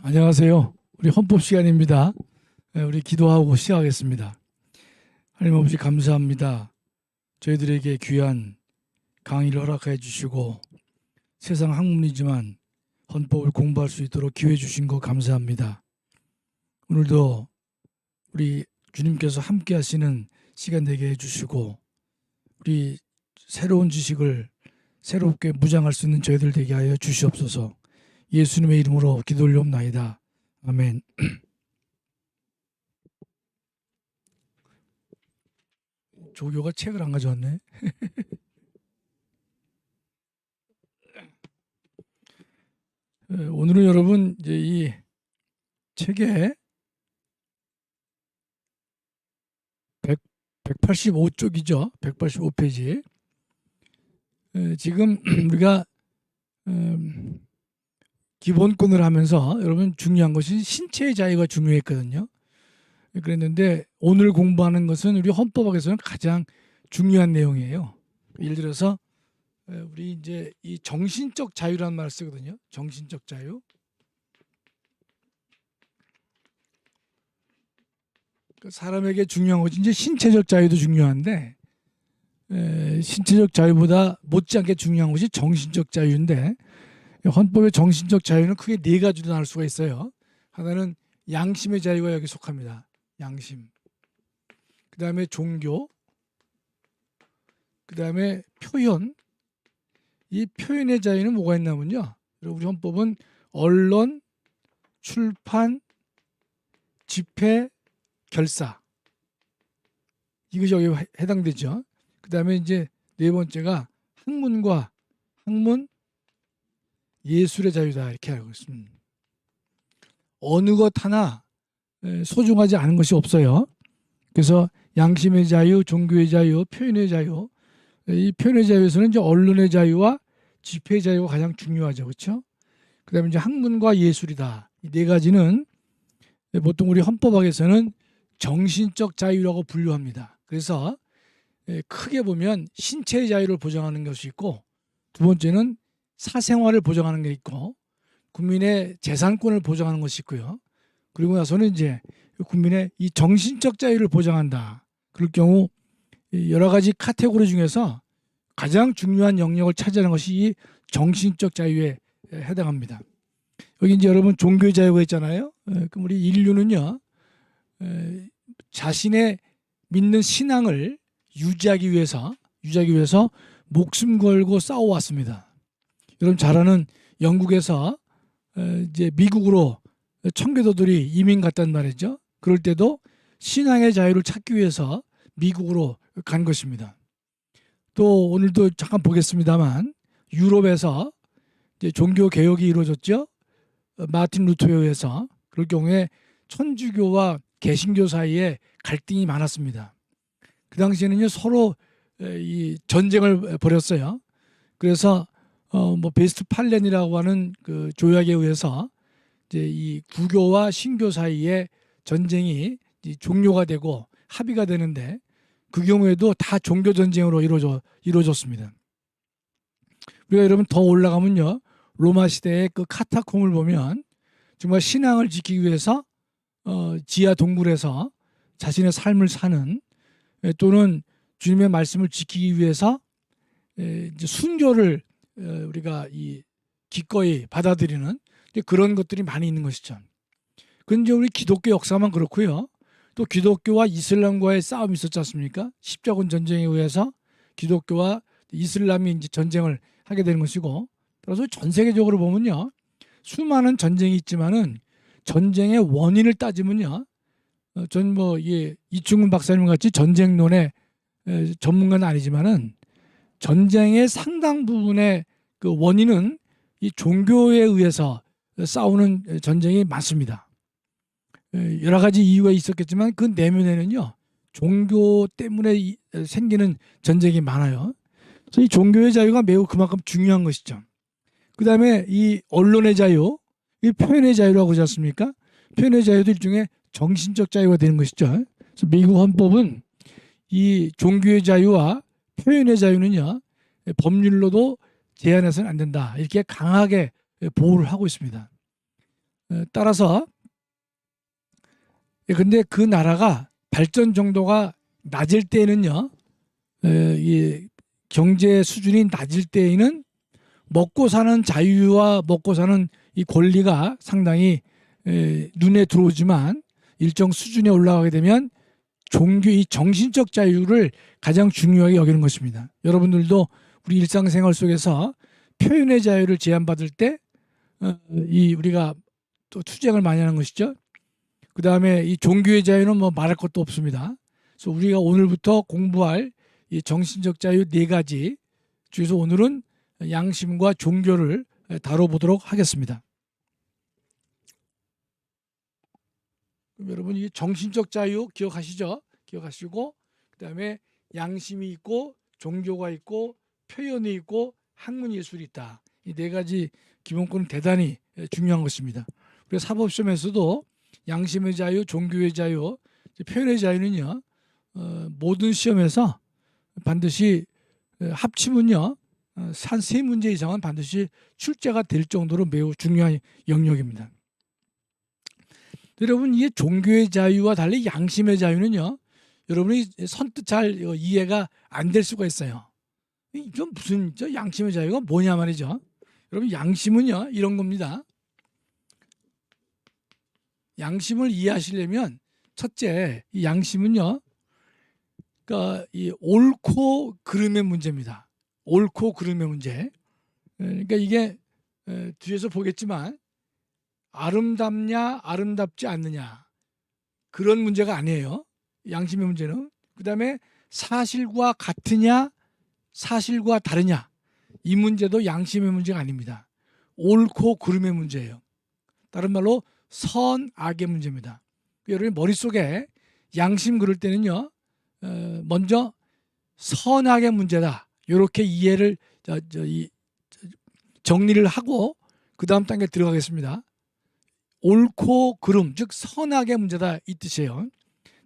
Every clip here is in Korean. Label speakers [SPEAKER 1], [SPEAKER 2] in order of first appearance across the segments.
[SPEAKER 1] 안녕하세요. 우리 헌법 시간입니다. 우리 기도하고 시작하겠습니다. 하나님 아버지 감사합니다. 저희들에게 귀한 강의를 허락해 주시고 세상 학문이지만 헌법을 공부할 수 있도록 기회 주신 거 감사합니다. 오늘도 우리 주님께서 함께 하시는 시간 되게 해주시고 우리 새로운 지식을 새롭게 무장할 수 있는 저희들 되게 하여 주시옵소서. 예수님의 이름으로 기도 올리옵나이다. 아멘. 조교가 책을 안 가져왔네. 오늘은 여러분 이제 이 책에 185쪽이죠. 185페이지. 지금 우리가 기본권을 하면서 여러분 중요한 것이 신체의 자유가 중요했거든요. 그랬는데 오늘 공부하는 것은 우리 헌법학에서는 가장 중요한 내용이에요. 예를 들어서 우리 이제 이 정신적 자유라는 말을 쓰거든요. 정신적 자유. 사람에게 중요한 것이 이제 신체적 자유도 중요한데 신체적 자유보다 못지않게 중요한 것이 정신적 자유인데 헌법의 정신적 자유는 크게 네 가지로 나눌 수가 있어요. 하나는 양심의 자유가 여기 속합니다. 양심. 그 다음에 종교. 그 다음에 표현. 이 표현의 자유는 뭐가 있냐면요. 우리 헌법은 언론, 출판, 집회, 결사. 이것이 여기 해당되죠. 그 다음에 이제 네 번째가 학문, 예술의 자유다 이렇게 알고 있습니다. 어느 것 하나 소중하지 않은 것이 없어요. 그래서 양심의 자유, 종교의 자유, 표현의 자유. 이 표현의 자유에서는 이제 언론의 자유와 집회의 자유가 가장 중요하죠, 그렇죠? 그다음에 이제 학문과 예술이다. 이 네 가지는 보통 우리 헌법학에서는 정신적 자유라고 분류합니다. 그래서 크게 보면 신체의 자유를 보장하는 것이 있고, 두 번째는 사생활을 보장하는 게 있고, 국민의 재산권을 보장하는 것이 있고요. 그리고 나서는 이제 국민의 이 정신적 자유를 보장한다. 그럴 경우 여러 가지 카테고리 중에서 가장 중요한 영역을 차지하는 것이 이 정신적 자유에 해당합니다. 여기 이제 여러분 종교의 자유가 있잖아요. 그럼 우리 인류는요, 자신의 믿는 신앙을 유지하기 위해서 목숨 걸고 싸워왔습니다. 여러분 잘 아는 영국에서 이제 미국으로 청교도들이 이민 갔단 말이죠. 그럴 때도 신앙의 자유를 찾기 위해서 미국으로 간 것입니다. 또 오늘도 잠깐 보겠습니다만 유럽에서 이제 종교 개혁이 이루어졌죠. 마틴 루터에 의해서. 그럴 경우에 천주교와 개신교 사이에 갈등이 많았습니다. 그 당시에는요 서로 이 전쟁을 벌였어요. 그래서 뭐 베스트팔렌이라고 하는 그 조약에 의해서 이제 이 구교와 신교 사이에 전쟁이 종료가 되고 합의가 되는데 그 경우에도 다 종교 전쟁으로 이루어졌습니다. 우리가 여러분 더 올라가면요 로마 시대의 그 카타콤을 보면 정말 신앙을 지키기 위해서 지하 동굴에서 자신의 삶을 사는 또는 주님의 말씀을 지키기 위해서 이제 순교를 우리가 이 기꺼이 받아들이는 그런 것들이 많이 있는 것이죠. 그런데 우리 기독교 역사만 그렇고요. 또 기독교와 이슬람과의 싸움이 있었지 않습니까? 십자군 전쟁에 의해서 기독교와 이슬람이 이제 전쟁을 하게 되는 것이고, 따라서 전 세계적으로 보면요, 수많은 전쟁이 있지만은 전쟁의 원인을 따지면요, 전 뭐 이충근 박사님 같이 전쟁론의 전문가는 아니지만은 전쟁의 상당 부분의 그 원인은 이 종교에 의해서 싸우는 전쟁이 많습니다. 여러 가지 이유가 있었겠지만 그 내면에는요 종교 때문에 생기는 전쟁이 많아요. 그래서 이 종교의 자유가 매우 그만큼 중요한 것이죠. 그 다음에 이 언론의 자유, 이 표현의 자유라고 하지 않습니까? 표현의 자유도 일종의 정신적 자유가 되는 것이죠. 그래서 미국 헌법은 이 종교의 자유와 표현의 자유는요 법률로도 제한해서는 안 된다 이렇게 강하게 보호를 하고 있습니다. 따라서 근데 그 나라가 발전 정도가 낮을 때는요, 이 경제 수준이 낮을 때에는 먹고 사는 자유와 먹고 사는 이 권리가 상당히 눈에 들어오지만 일정 수준에 올라가게 되면 이 정신적 자유를 가장 중요하게 여기는 것입니다. 여러분들도 우리 일상생활 속에서 표현의 자유를 제한받을 때 우리가 또 투쟁을 많이 하는 것이죠. 그 다음에 이 종교의 자유는 뭐 말할 것도 없습니다. 그래서 우리가 오늘부터 공부할 이 정신적 자유 4가지 중에서 오늘은 양심과 종교를 다뤄보도록 하겠습니다. 그럼 여러분 이 정신적 자유 기억하시죠? 기억하시고 그 다음에 양심이 있고 종교가 있고 표현이 있고 학문 예술이 있다. 이 4가지 기본권은 대단히 중요한 것입니다. 그래서 사법시험에서도 양심의 자유, 종교의 자유, 표현의 자유는요 모든 시험에서 반드시 합치면요 한 3문제 이상은 반드시 출제가 될 정도로 매우 중요한 영역입니다. 여러분 이게 종교의 자유와 달리 양심의 자유는요 여러분이 선뜻 잘 이해가 안 될 수가 있어요. 이건 무슨 양심의 자유가 뭐냐 말이죠. 여러분 양심은요 이런 겁니다. 양심을 이해하시려면 첫째 이 양심은요 그러니까 이 옳고 그름의 문제입니다. 옳고 그름의 문제. 그러니까 이게 뒤에서 보겠지만 아름답냐 아름답지 않느냐 그런 문제가 아니에요. 양심의 문제는. 그 다음에 사실과 같으냐 사실과 다르냐 이 문제도 양심의 문제가 아닙니다. 옳고 그름의 문제예요. 다른 말로 선악의 문제입니다. 여러분 머릿속에 양심 그럴 때는요 먼저 선악의 문제다 이렇게 이해를 정리를 하고 그 다음 단계에 들어가겠습니다. 옳고 그름 즉 선악의 문제다 이 뜻이에요.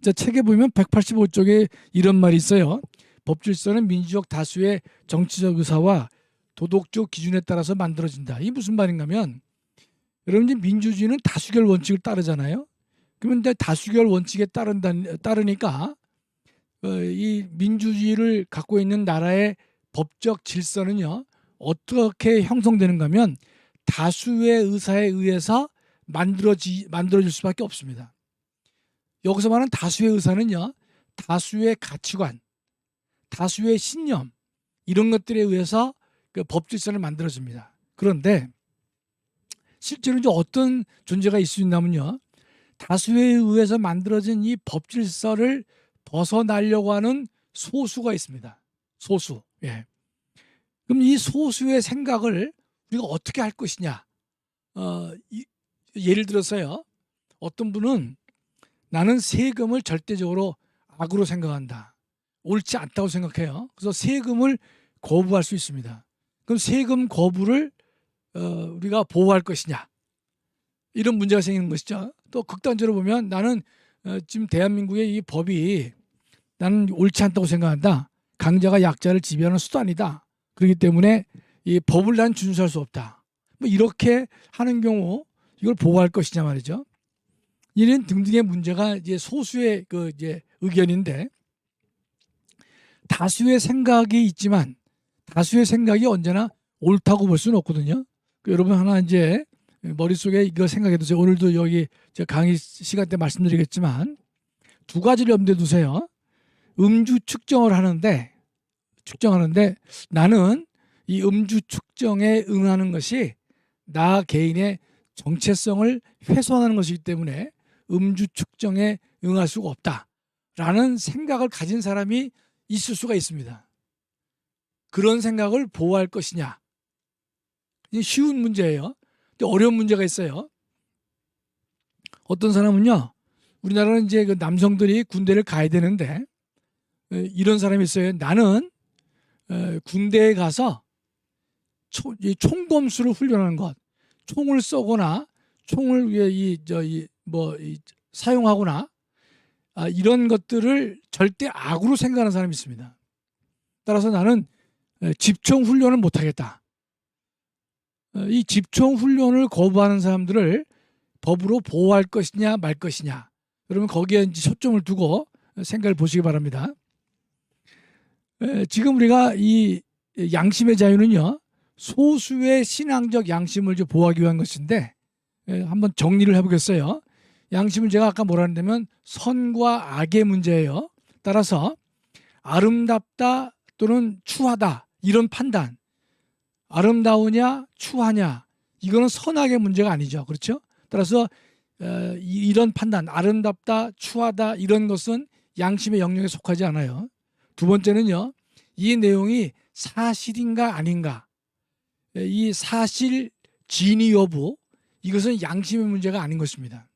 [SPEAKER 1] 자, 책에 보면 185쪽에 이런 말이 있어요. 법질서는 민주적 다수의 정치적 의사와 도덕적 기준에 따라서 만들어진다. 이게 무슨 말인가 하면 여러분 이제 민주주의는 다수결 원칙을 따르잖아요. 그러면 이제 다수결 원칙에 따르니까 이 민주주의를 갖고 있는 나라의 법적 질서는요 어떻게 형성되는가 하면 다수의 의사에 의해서 만들어질 수밖에 없습니다. 여기서 말하는 다수의 의사는요 다수의 가치관, 다수의 신념 이런 것들에 의해서 그 법질서를 만들어집니다. 그런데 실제로 이제 어떤 존재가 있을 수 있냐면요 다수에 의해서 만들어진 이 법질서를 벗어나려고 하는 소수가 있습니다. 소수. 예. 그럼 이 소수의 생각을 우리가 어떻게 할 것이냐? 예를 들어서요. 어떤 분은 나는 세금을 절대적으로 악으로 생각한다. 옳지 않다고 생각해요. 그래서 세금을 거부할 수 있습니다. 그럼 세금 거부를 우리가 보호할 것이냐? 이런 문제가 생기는 것이죠. 또 극단적으로 보면 나는 지금 대한민국의 이 법이 나는 옳지 않다고 생각한다. 강자가 약자를 지배하는 수단이다. 그렇기 때문에 이 법을 난 준수할 수 없다. 뭐 이렇게 하는 경우 이걸 보호할 것이냐 말이죠. 이런 등등의 문제가 이제 소수의 그 이제 의견인데 다수의 생각이 있지만 다수의 생각이 언제나 옳다고 볼 수는 없거든요. 여러분 하나 이제 머릿속에 이거 생각해 두세요. 오늘도 여기 강의 시간 때 말씀드리겠지만 2가지를 염두에 두세요. 음주 측정을 하는데 나는 이 음주 측정에 응하는 것이 나 개인의 정체성을 훼손하는 것이기 때문에 음주 측정에 응할 수가 없다라는 생각을 가진 사람이 있을 수가 있습니다. 그런 생각을 보호할 것이냐? 이게 쉬운 문제예요. 근데 어려운 문제가 있어요. 어떤 사람은요, 우리나라는 이제 그 남성들이 군대를 가야 되는데 이런 사람이 있어요. 나는 군대에 가서 총검수를 훈련하는 것, 총을 쏘거나 총을 사용하거나 이런 것들을 절대 악으로 생각하는 사람이 있습니다. 따라서 나는 집총 훈련을 못하겠다. 이 집총 훈련을 거부하는 사람들을 법으로 보호할 것이냐 말 것이냐. 여러분 거기에 이제 초점을 두고 생각을 보시기 바랍니다. 지금 우리가 이 양심의 자유는요, 소수의 신앙적 양심을 보호하기 위한 것인데, 한번 정리를 해보겠어요. 양심은 제가 아까 뭐라 했냐면 선과 악의 문제예요. 따라서 아름답다 또는 추하다 이런 판단, 아름다우냐 추하냐 이거는 선악의 문제가 아니죠. 그렇죠? 따라서 이런 판단, 아름답다 추하다 이런 것은 양심의 영역에 속하지 않아요. 두 번째는요, 이 내용이 사실인가 아닌가, 이 사실 진위 여부, 이것은 양심의 문제가 아닌 것입니다.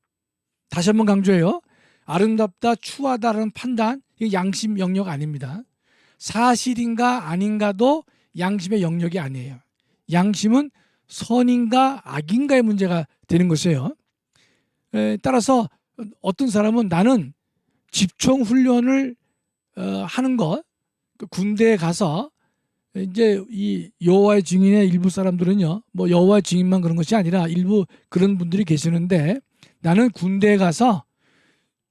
[SPEAKER 1] 다시 한번 강조해요. 아름답다 추하다라는 판단, 이게 양심 영역 아닙니다. 사실인가 아닌가도 양심의 영역이 아니에요. 양심은 선인가 악인가의 문제가 되는 것이에요. 따라서 어떤 사람은 나는 집총 훈련을 하는 것, 군대에 가서 이제 이 여호와의 증인의 일부 사람들은요, 뭐 여호와의 증인만 그런 것이 아니라 일부 그런 분들이 계시는데, 나는 군대에 가서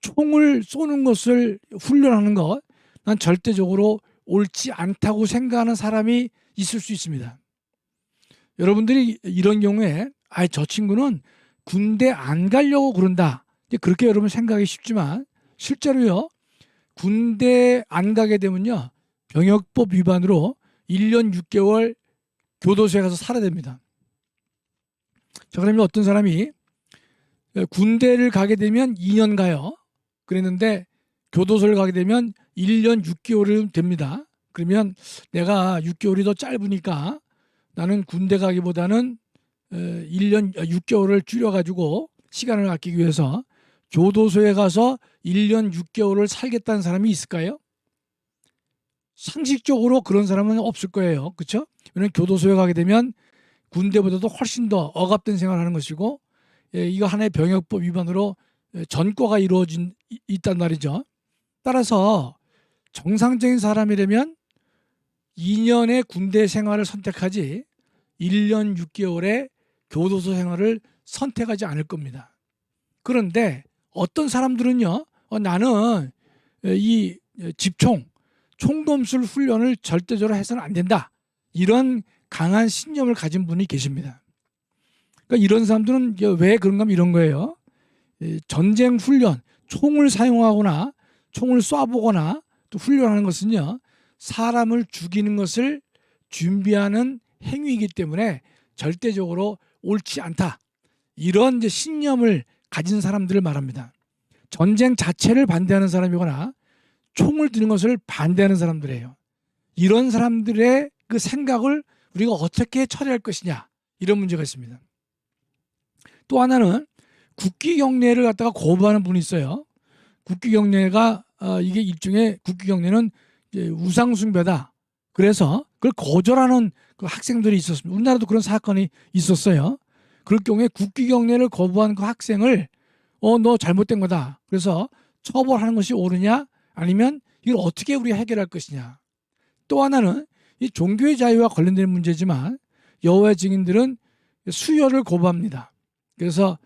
[SPEAKER 1] 총을 쏘는 것을 훈련하는 것, 난 절대적으로 옳지 않다고 생각하는 사람이 있을 수 있습니다. 여러분들이 이런 경우에 저 친구는 군대 안 가려고 그런다, 그렇게 여러분 생각하기 쉽지만 실제로요, 군대 안 가게 되면요, 병역법 위반으로 1년 6개월 교도소에 가서 살아야 됩니다. 자, 그러면 어떤 사람이 군대를 가게 되면 2년 가요. 그랬는데 교도소를 가게 되면 1년 6개월이 됩니다. 그러면 내가 6개월이 더 짧으니까 나는 군대 가기보다는 1년 6개월을 줄여가지고 시간을 아끼기 위해서 교도소에 가서 1년 6개월을 살겠다는 사람이 있을까요? 상식적으로 그런 사람은 없을 거예요. 그렇죠? 왜냐하면 교도소에 가게 되면 군대보다도 훨씬 더 억압된 생활을 하는 것이고, 이거 하나의 병역법 위반으로 전과가 이루어진 있단 말이죠. 따라서 정상적인 사람이라면 2년의 군대 생활을 선택하지 1년 6개월의 교도소 생활을 선택하지 않을 겁니다. 그런데 어떤 사람들은요, 나는 이 집총, 총검술 훈련을 절대적으로 해서는 안 된다, 이런 강한 신념을 가진 분이 계십니다. 그러니까 이런 사람들은 왜 그런가 하면 이런 거예요. 전쟁 훈련, 총을 사용하거나 총을 쏴보거나 또 훈련하는 것은요, 사람을 죽이는 것을 준비하는 행위이기 때문에 절대적으로 옳지 않다, 이런 이제 신념을 가진 사람들을 말합니다. 전쟁 자체를 반대하는 사람이거나 총을 드는 것을 반대하는 사람들이에요. 이런 사람들의 그 생각을 우리가 어떻게 처리할 것이냐, 이런 문제가 있습니다. 또 하나는 국기경례를 갖다가 거부하는 분이 있어요. 국기경례가 이게 일종의, 국기경례는 우상숭배다, 그래서 그걸 거절하는 그 학생들이 있었습니다. 우리나라도 그런 사건이 있었어요. 그럴 경우에 국기경례를 거부한 그 학생을 너 잘못된 거다, 그래서 처벌하는 것이 옳으냐, 아니면 이걸 어떻게 우리가 해결할 것이냐. 또 하나는 이 종교의 자유와 관련된 문제지만 여호와의 증인들은 수혈을 거부합니다. 그래서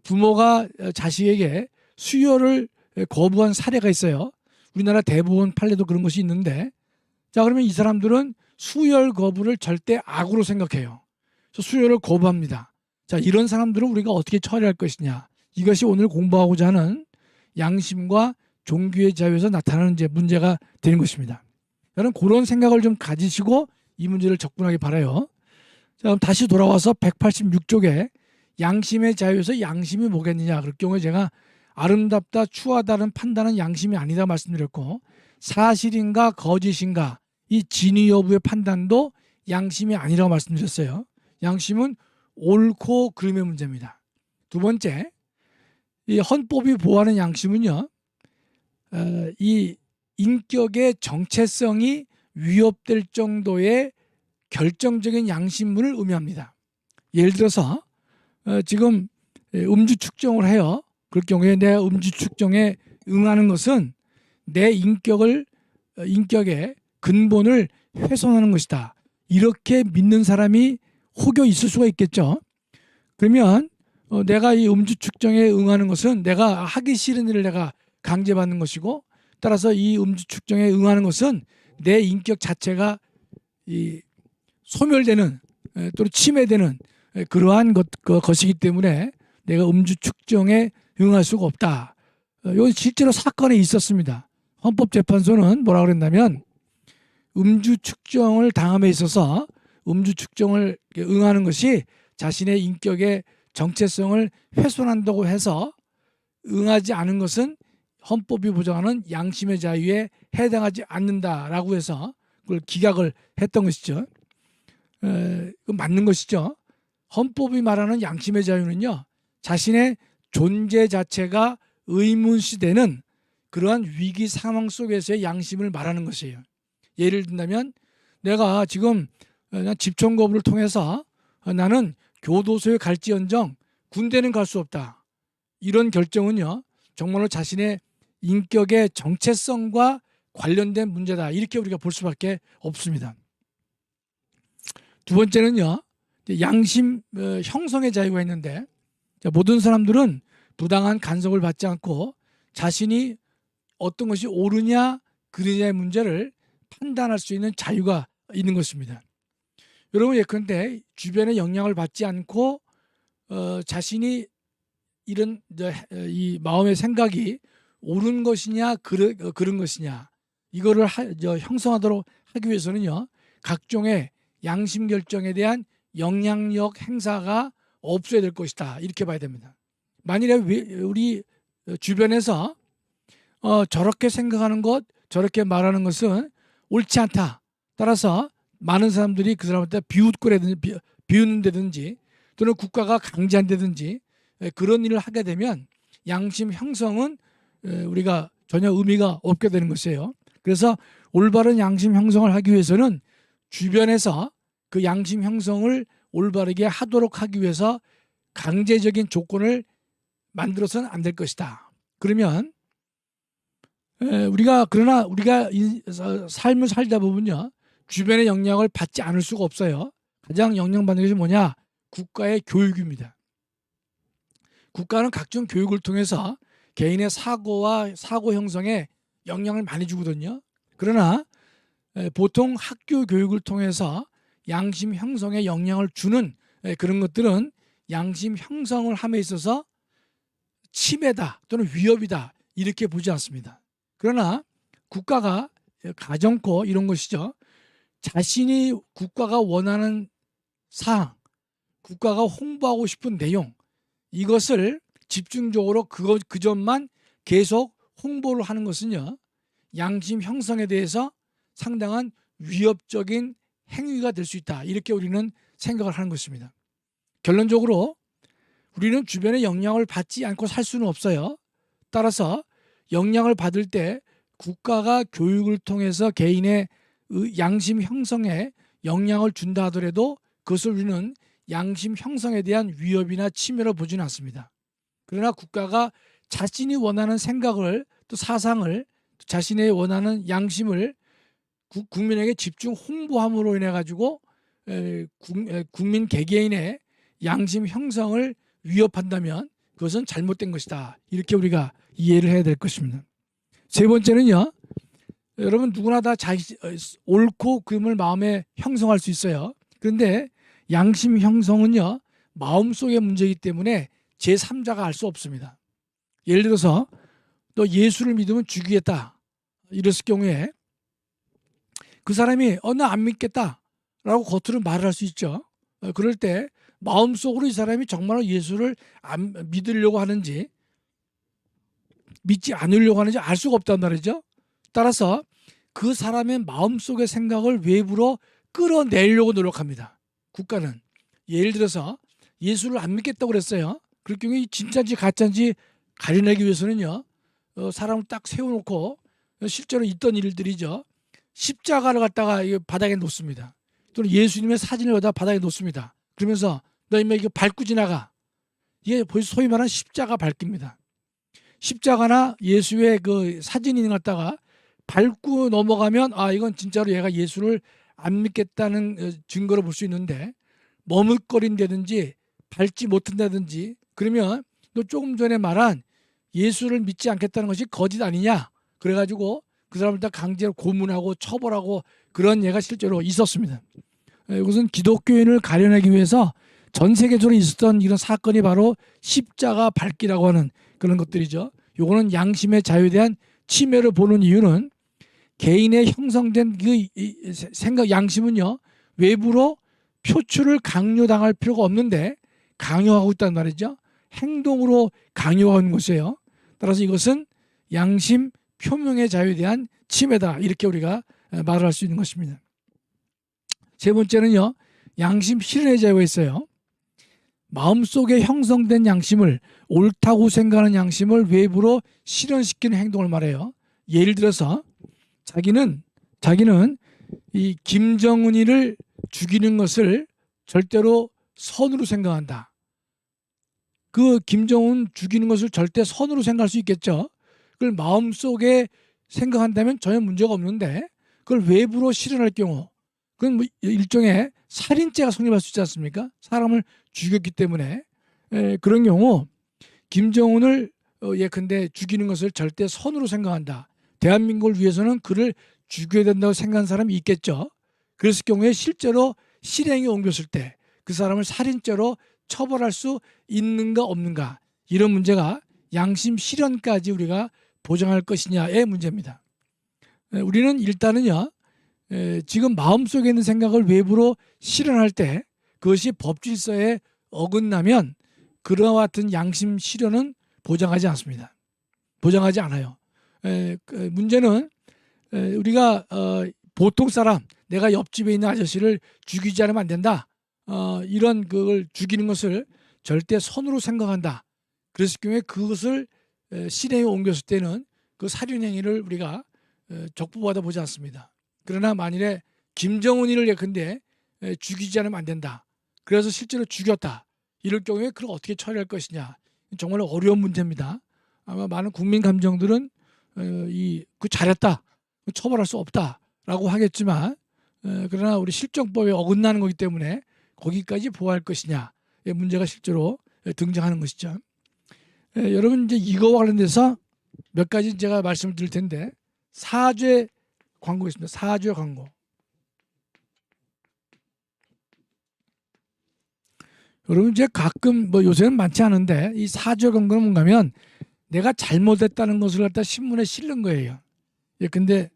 [SPEAKER 1] 부모가 자식에게 수혈을 거부한 사례가 있어요. 우리나라 대법원 판례도 그런 것이 있는데, 자, 그러면 이 사람들은 수혈 거부를 절대 악으로 생각해요. 그래서 수혈을 거부합니다. 자, 이런 사람들은 우리가 어떻게 처리할 것이냐, 이것이 오늘 공부하고자 하는 양심과 종교의 자유에서 나타나는 이제 문제가 되는 것입니다. 여러분 그런 생각을 좀 가지시고 이 문제를 접근하기 바라요. 자, 그럼 다시 돌아와서 186쪽에 양심의 자유에서 양심이 뭐겠느냐, 그럴 경우에 제가 아름답다 추하다는 판단은 양심이 아니다 말씀드렸고, 사실인가 거짓인가 이 진위 여부의 판단도 양심이 아니라고 말씀드렸어요. 양심은 옳고 그름의 문제입니다. 두 번째, 이 헌법이 보호하는 양심은요, 이 인격의 정체성이 위협될 정도의 결정적인 양심문을 의미합니다. 예를 들어서 지금 음주 측정을 해요. 그럴 경우에 내 음주 측정에 응하는 것은 내 인격의 근본을 훼손하는 것이다, 이렇게 믿는 사람이 혹여 있을 수가 있겠죠. 그러면 내가 이 음주 측정에 응하는 것은 내가 하기 싫은 일을 내가 강제받는 것이고, 따라서 이 음주 측정에 응하는 것은 내 인격 자체가 이 소멸되는 또는 침해되는 그러한 것이기 때문에 내가 음주 측정에 응할 수가 없다. 이건 실제로 사건에 있었습니다. 헌법재판소는 뭐라 그랬냐면 음주 측정을 당함에 있어서 음주 측정을 응하는 것이 자신의 인격의 정체성을 훼손한다고 해서 응하지 않은 것은 헌법이 보장하는 양심의 자유에 해당하지 않는다라고 해서 그걸 기각을 했던 것이죠. 맞는 것이죠. 헌법이 말하는 양심의 자유는요, 자신의 존재 자체가 의문시되는 그러한 위기 상황 속에서의 양심을 말하는 것이에요. 예를 든다면 내가 지금 집총거부를 통해서 나는 교도소에 갈지언정 군대는 갈 수 없다. 이런 결정은요, 정말로 자신의 인격의 정체성과 관련된 문제다. 이렇게 우리가 볼 수밖에 없습니다. 두 번째는요, 양심 형성의 자유가 있는데, 모든 사람들은 부당한 간섭을 받지 않고 자신이 어떤 것이 옳으냐 그르냐의 문제를 판단할 수 있는 자유가 있는 것입니다. 여러분, 예컨대 주변의 영향을 받지 않고 자신이 이런 이 마음의 생각이 옳은 것이냐 그른 것이냐 이거를 형성하도록 하기 위해서는요, 각종의 양심 결정에 대한 영향력 행사가 없어야 될 것이다. 이렇게 봐야 됩니다. 만일에 우리 주변에서 저렇게 생각하는 것, 저렇게 말하는 것은 옳지 않다. 따라서 많은 사람들이 그 사람한테 비웃는다든지 또는 국가가 강제한다든지 그런 일을 하게 되면 양심 형성은 우리가 전혀 의미가 없게 되는 것이에요. 그래서 올바른 양심 형성을 하기 위해서는 주변에서 그 양심 형성을 올바르게 하도록 하기 위해서 강제적인 조건을 만들어서는 안 될 것이다. 그러면 그러나 우리가 삶을 살다 보면요, 주변의 영향을 받지 않을 수가 없어요. 가장 영향받는 것이 뭐냐? 국가의 교육입니다. 국가는 각종 교육을 통해서 개인의 사고와 사고 형성에 영향을 많이 주거든요. 그러나 보통 학교 교육을 통해서 양심 형성에 영향을 주는 그런 것들은 양심 형성을 함에 있어서 침해다 또는 위협이다 이렇게 보지 않습니다. 그러나 국가가 가정코 이런 것이죠. 자신이 국가가 원하는 사항, 국가가 홍보하고 싶은 내용, 이것을 집중적으로 그 점만 계속 홍보를 하는 것은요, 양심 형성에 대해서 상당한 위협적인 행위가 될 수 있다. 이렇게 우리는 생각을 하는 것입니다. 결론적으로 우리는 주변의 영향을 받지 않고 살 수는 없어요. 따라서 영향을 받을 때 국가가 교육을 통해서 개인의 양심 형성에 영향을 준다 하더라도 그것을 우리는 양심 형성에 대한 위협이나 침해로 보지는 않습니다. 그러나 국가가 자신이 원하는 생각을 또 사상을 또 자신의 원하는 양심을 국민에게 집중 홍보함으로 인해 가지고 국민 개개인의 양심 형성을 위협한다면 그것은 잘못된 것이다. 이렇게 우리가 이해를 해야 될 것입니다. 세 번째는요, 여러분 누구나 다 옳고 그름을 마음에 형성할 수 있어요. 그런데 양심 형성은요, 마음속의 문제이기 때문에 제3자가 알 수 없습니다. 예를 들어서 너 예수를 믿으면 죽이겠다 이랬을 경우에 그 사람이 나 안 믿겠다 라고 겉으로 말을 할 수 있죠. 그럴 때 마음속으로 이 사람이 정말로 예수를 안 믿으려고 하는지 믿지 않으려고 하는지 알 수가 없단 말이죠. 따라서 그 사람의 마음속의 생각을 외부로 끌어내려고 노력합니다. 국가는 예를 들어서 예수를 안 믿겠다고 그랬어요. 그럴 경우에 진짜인지 가짜인지 가려내기 위해서는요, 사람을 딱 세워놓고 실제로 있던 일들이죠. 십자가를 갖다가 바닥에 놓습니다. 또는 예수님의 사진을 갖다가 바닥에 놓습니다. 그러면서 너 인마 이거 밟고 지나가. 이게 벌써 소위 말하는 십자가 밟기입니다. 십자가나 예수의 그 사진이 갖다가 밟고 넘어가면 이건 진짜로 얘가 예수를 안 믿겠다는 증거로 볼 수 있는데, 머뭇거린다든지 밟지 못한다든지 그러면 너 조금 전에 말한 예수를 믿지 않겠다는 것이 거짓 아니냐 그래가지고 그 사람을 다 강제로 고문하고 처벌하고 그런 예가 실제로 있었습니다. 이것은 기독교인을 가려내기 위해서 전 세계적으로 있었던 이런 사건이 바로 십자가 밟기라고 하는 그런 것들이죠. 요거는 양심의 자유에 대한 침해를 보는 이유는 개인의 형성된 그 생각 양심은요 외부로 표출을 강요당할 필요가 없는데 강요하고 있단 말이죠. 행동으로 강요하는 것이에요. 따라서 이것은 양심 표명의 자유에 대한 침해다 이렇게 우리가 말을 할 수 있는 것입니다. 세 번째는요 양심 실현의 자유가 있어요. 마음속에 형성된 양심을 옳다고 생각하는 양심을 외부로 실현시키는 행동을 말해요. 예를 들어서 자기는 이 김정은이를 죽이는 것을 절대로 선으로 생각한다. 그 김정은 죽이는 것을 절대 선으로 생각할 수 있겠죠. 그걸 마음속에 생각한다면 전혀 문제가 없는데 그걸 외부로 실현할 경우 그건 뭐 일종의 살인죄가 성립할 수 있지 않습니까? 사람을 죽였기 때문에 그런 경우 김정은을 예컨대 죽이는 것을 절대 선으로 생각한다. 대한민국을 위해서는 그를 죽여야 된다고 생각하는 사람이 있겠죠. 그랬을 경우에 실제로 실행에 옮겼을 때 그 사람을 살인죄로 처벌할 수 있는가 없는가 이런 문제가 양심 실현까지 우리가 보장할 것이냐의 문제입니다. 우리는 일단은요 지금 마음속에 있는 생각을 외부로 실현할 때 그것이 법질서에 어긋나면 그와 같은 양심 실현은 보장하지 않습니다. 보장하지 않아요. 문제는 우리가 보통 사람 내가 옆집에 있는 아저씨를 죽이지 않으면 안 된다. 이런 그걸 죽이는 것을 절대 선으로 생각한다. 그랬을 경우에 그것을 실행에 옮겼을 때는 그 살인행위를 우리가 적부받아 보지 않습니다. 그러나 만일에 김정은이를 예컨대 죽이지 않으면 안 된다. 그래서 실제로 죽였다. 이럴 경우에 그걸 어떻게 처리할 것이냐. 정말 어려운 문제입니다. 아마 많은 국민 감정들은 그 잘했다. 처벌할 수 없다라고 하겠지만 그러나 우리 실정법에 어긋나는 거기 때문에 거기까지 보호할 것이냐의 문제가 실제로 등장하는 것이죠. 여러분 이제 이거와 관련돼서 몇 가지 제가 말씀을 드릴 텐데 사죄 광고 있습니다. 사죄 광고. 여러분 이제 가끔 뭐 요새는 많지 않은데 이 사죄 광고는 뭔가면 내가 잘못했다는 것을 갖다 신문에 실는 거예요. 예, 근데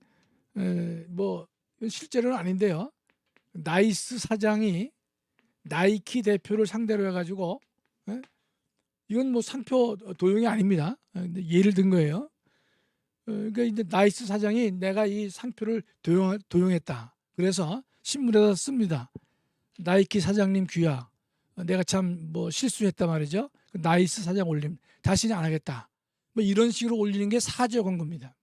[SPEAKER 1] 뭐 실제로는 아닌데요. 나이스 사장이 나이키 대표를 상대로 해가지고 이건 뭐 상표 도용이 아닙니다. 근데 예를 든 거예요. 그러니까 이제 나이스 사장이 내가 이 상표를 도용했다. 그래서 신문에다 씁니다. 나이키 사장님 귀하. 내가 참 뭐 실수했다 말이죠. 나이스 사장 올림. 다시는 안 하겠다. 뭐 이런 식으로 올리는 게 사죄 광고입니다.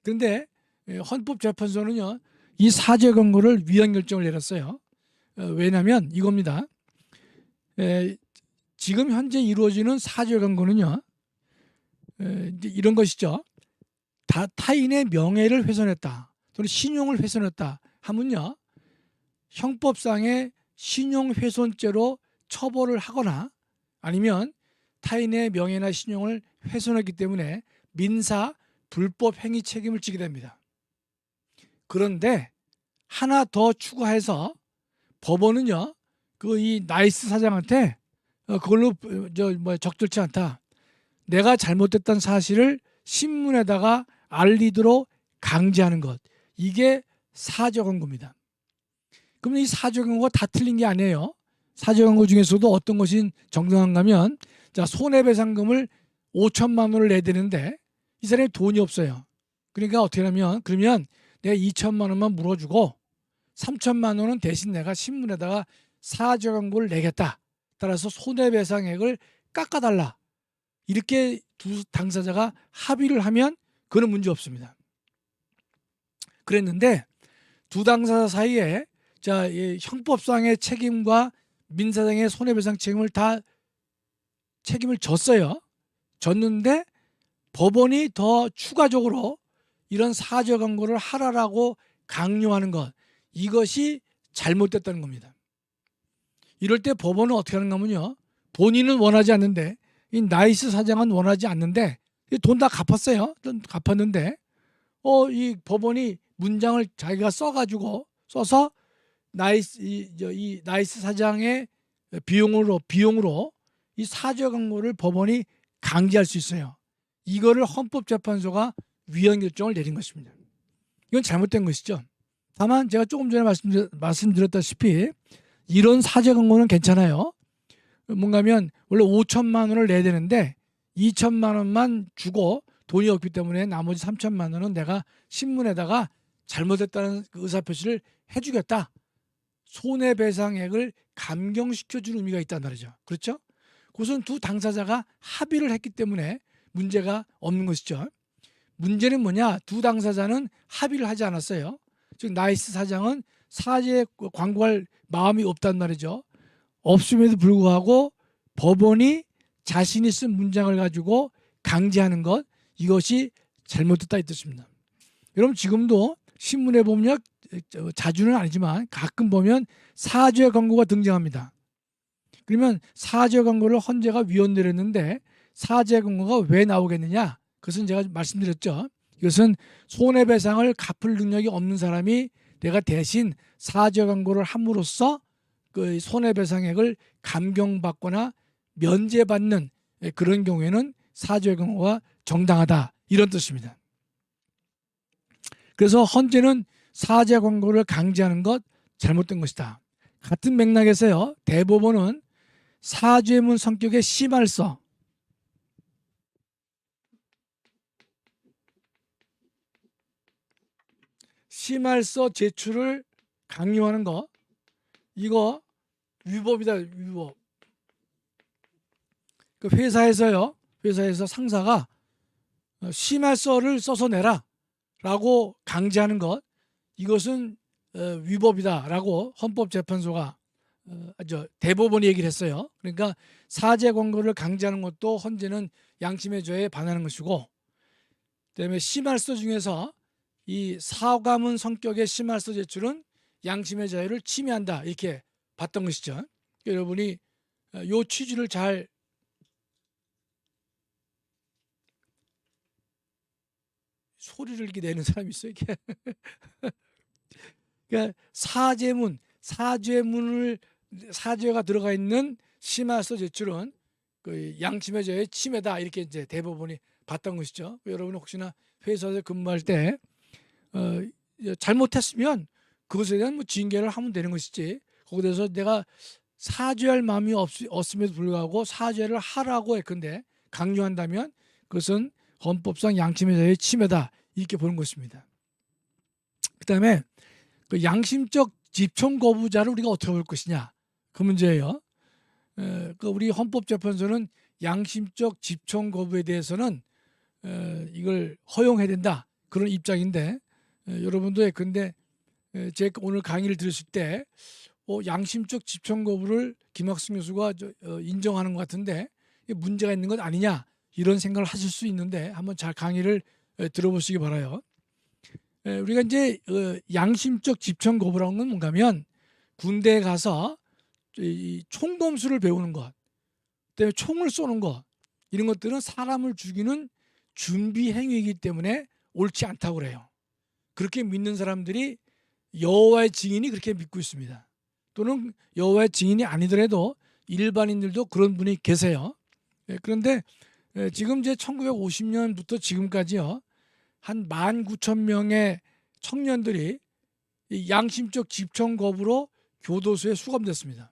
[SPEAKER 1] 그런데 헌법재판소는요. 이 사죄 광고를 위헌 결정을 내렸어요. 왜냐하면 이겁니다. 지금 현재 이루어지는 사죄 광고는요. 이런 것이죠. 타인의 명예를 훼손했다. 또는 신용을 훼손했다 하면요. 형법상의 신용훼손죄로 처벌을 하거나 아니면 타인의 명예나 신용을 훼손했기 때문에 민사 불법 행위 책임을 지게 됩니다. 그런데 하나 더 추가해서 법원은요, 이 나이스 사장한테 그걸로 적절치 않다. 내가 잘못됐다는 사실을 신문에다가 알리도록 강제하는 것. 이게 사죄 광고입니다. 그럼 이 사죄 광고가 다 틀린 게 아니에요. 사죄 광고 중에서도 어떤 것이 정당한가 하면 자, 손해배상금을 5천만 원을 내야 되는데 이 사람이 돈이 없어요. 그러니까 어떻게 하면 그러면 내가 2천만 원만 물어주고 3천만 원은 대신 내가 신문에다가 사죄 광고를 내겠다. 따라서 손해배상액을 깎아달라. 이렇게 두 당사자가 합의를 하면 그건 문제 없습니다. 그랬는데 두 당사자 사이에 자, 형법상의 책임과 민사상의 손해배상 책임을 다 책임을 졌어요. 졌는데 법원이 더 추가적으로 이런 사죄 광고를 하라라고 강요하는 것, 이것이 잘못됐다는 겁니다. 이럴 때 법원은 어떻게 하는가 하면요. 본인은 원하지 않는데 이 나이스 사장은 원하지 않는데 돈 다 갚았어요. 돈 갚았는데 이 법원이 문장을 자기가 써서 이 나이스 사장의 비용으로 이 사죄 광고를 법원이 강제할 수 있어요. 이거를 헌법재판소가 위헌 결정을 내린 것입니다. 이건 잘못된 것이죠. 다만 제가 조금 전에 말씀드렸다시피 이런 사죄 광고는 괜찮아요. 뭔가면 원래 5천만 원을 내야 되는데 2천만 원만 주고 돈이 없기 때문에 나머지 3천만 원은 내가 신문에다가 잘못했다는 그 의사표시를 해주겠다. 손해배상액을 감경시켜주는 의미가 있단 말이죠. 그렇죠? 그것은 두 당사자가 합의를 했기 때문에 문제가 없는 것이죠. 문제는 뭐냐? 두 당사자는 합의를 하지 않았어요. 즉 나이스 사장은 사죄에 광고할 마음이 없단 말이죠. 없음에도 불구하고 법원이 자신이 쓴 문장을 가지고 강제하는 것, 이것이 잘못됐다 이 뜻입니다. 여러분 지금도 신문에 보면 자주는 아니지만 가끔 보면 사죄 광고가 등장합니다. 그러면 사죄 광고를 헌재가 위헌 내렸는데 사죄 광고가 왜 나오겠느냐? 그것은 제가 말씀드렸죠. 이것은 손해배상을 갚을 능력이 없는 사람이 내가 대신 사죄 광고를 함으로써 그 손해배상액을 감경받거나 면제받는 그런 경우에는 사죄 광고가 정당하다 이런 뜻입니다. 그래서 헌재는 사죄 광고를 강제하는 것 잘못된 것이다. 같은 맥락에서요. 대법원은 사죄문 성격의 심할서 제출을 강요하는 거 이거 위법이다. 위법. 그 회사에서 상사가 심할서를 써서 내라 라고 강제하는 것 이것은 위법이다라고 헌법재판소가 대법원이 얘기를 했어요. 그러니까 사죄 광고를 강제하는 것도 헌재는 양심의 저해에 반하는 것이고, 그다음에 심할서 중에서 이 사과문 성격의 심할서 제출은 양심의 자유를 침해한다 이렇게 봤던 것이죠. 여러분이 이 취지를 잘 소리를 이렇게 내는 사람이 있어요. 이게 그러니까 사죄가 들어가 있는 심할서 제출은 그 양심의 자유의 침해다 이렇게 이제 대법원이 봤던 것이죠. 여러분 혹시나 회사에서 근무할 때 잘못했으면 그것에 대한 뭐 징계를 하면 되는 것이지 거기에 대해서 내가 사죄할 마음이 없음에도 불구하고 사죄를 하라고 했건데 강요한다면 그것은 헌법상 양심의 자유의 침해다 이렇게 보는 것입니다. 그다음에 그 양심적 집총 거부자를 우리가 어떻게 볼 것이냐 그 문제예요. 그 우리 헌법재판소는 양심적 집총 거부에 대해서는 이걸 허용해야 된다 그런 입장인데 여러분도 예컨대 제가 오늘 강의를 들으실 때 양심적 집총 거부를 김학승 교수가 인정하는 것 같은데 문제가 있는 것 아니냐 이런 생각을 하실 수 있는데 한번 잘 강의를 들어보시기 바라요. 우리가 이제 양심적 집총 거부라는 건 뭔가면 군대에 가서 총검술을 배우는 것, 그다음에 총을 쏘는 것 이런 것들은 사람을 죽이는 준비 행위이기 때문에 옳지 않다고 그래요. 그렇게 믿는 사람들이 여호와의 증인이 그렇게 믿고 있습니다. 또는 여호와의 증인이 아니더라도 일반인들도 그런 분이 계세요. 그런데 지금 이제 1950년부터 지금까지요 한 19,000명의 청년들이 양심적 집총 거부로 교도소에 수감됐습니다.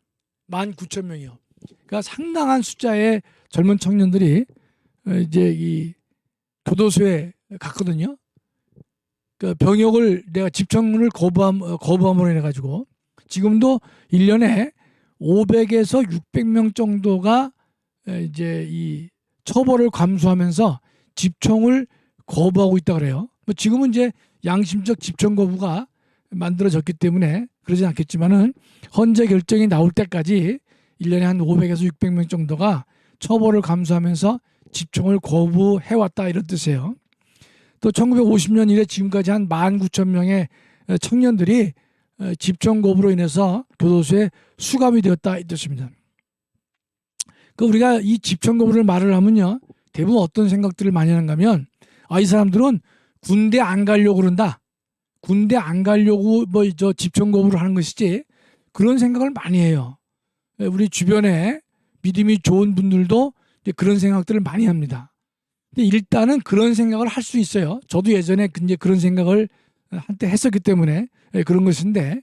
[SPEAKER 1] 19,000명이요. 그러니까 상당한 숫자의 젊은 청년들이 이제 이 교도소에 갔거든요. 그 병역을 내가 집총을 거부함으로 인해 가지고 지금도 1년에 500에서 600명 정도가 이제 이 처벌을 감수하면서 집총을 거부하고 있다 그래요. 뭐 지금은 이제 양심적 집총 거부가 만들어졌기 때문에 그러지 않겠지만은 헌재 결정이 나올 때까지 1년에 한 500에서 600명 정도가 처벌을 감수하면서 집총을 거부해왔다 이런 뜻이에요. 또 1950년 이래 지금까지 한 19,000명의 청년들이 집총거부로 인해서 교도소에 수감이 되었다 이 뜻입니다. 그 우리가 이 집총거부를 말을 하면요, 대부분 어떤 생각들을 많이 하는가 하면, 이 사람들은 군대 안 가려고 그런다, 군대 안 가려고 뭐 저 집총거부를 하는 것이지, 그런 생각을 많이 해요. 우리 주변에 믿음이 좋은 분들도 이제 그런 생각들을 많이 합니다. 근데 일단은 그런 생각을 할 수 있어요. 저도 예전에 이제 그런 생각을 한때 했었기 때문에 그런 것인데,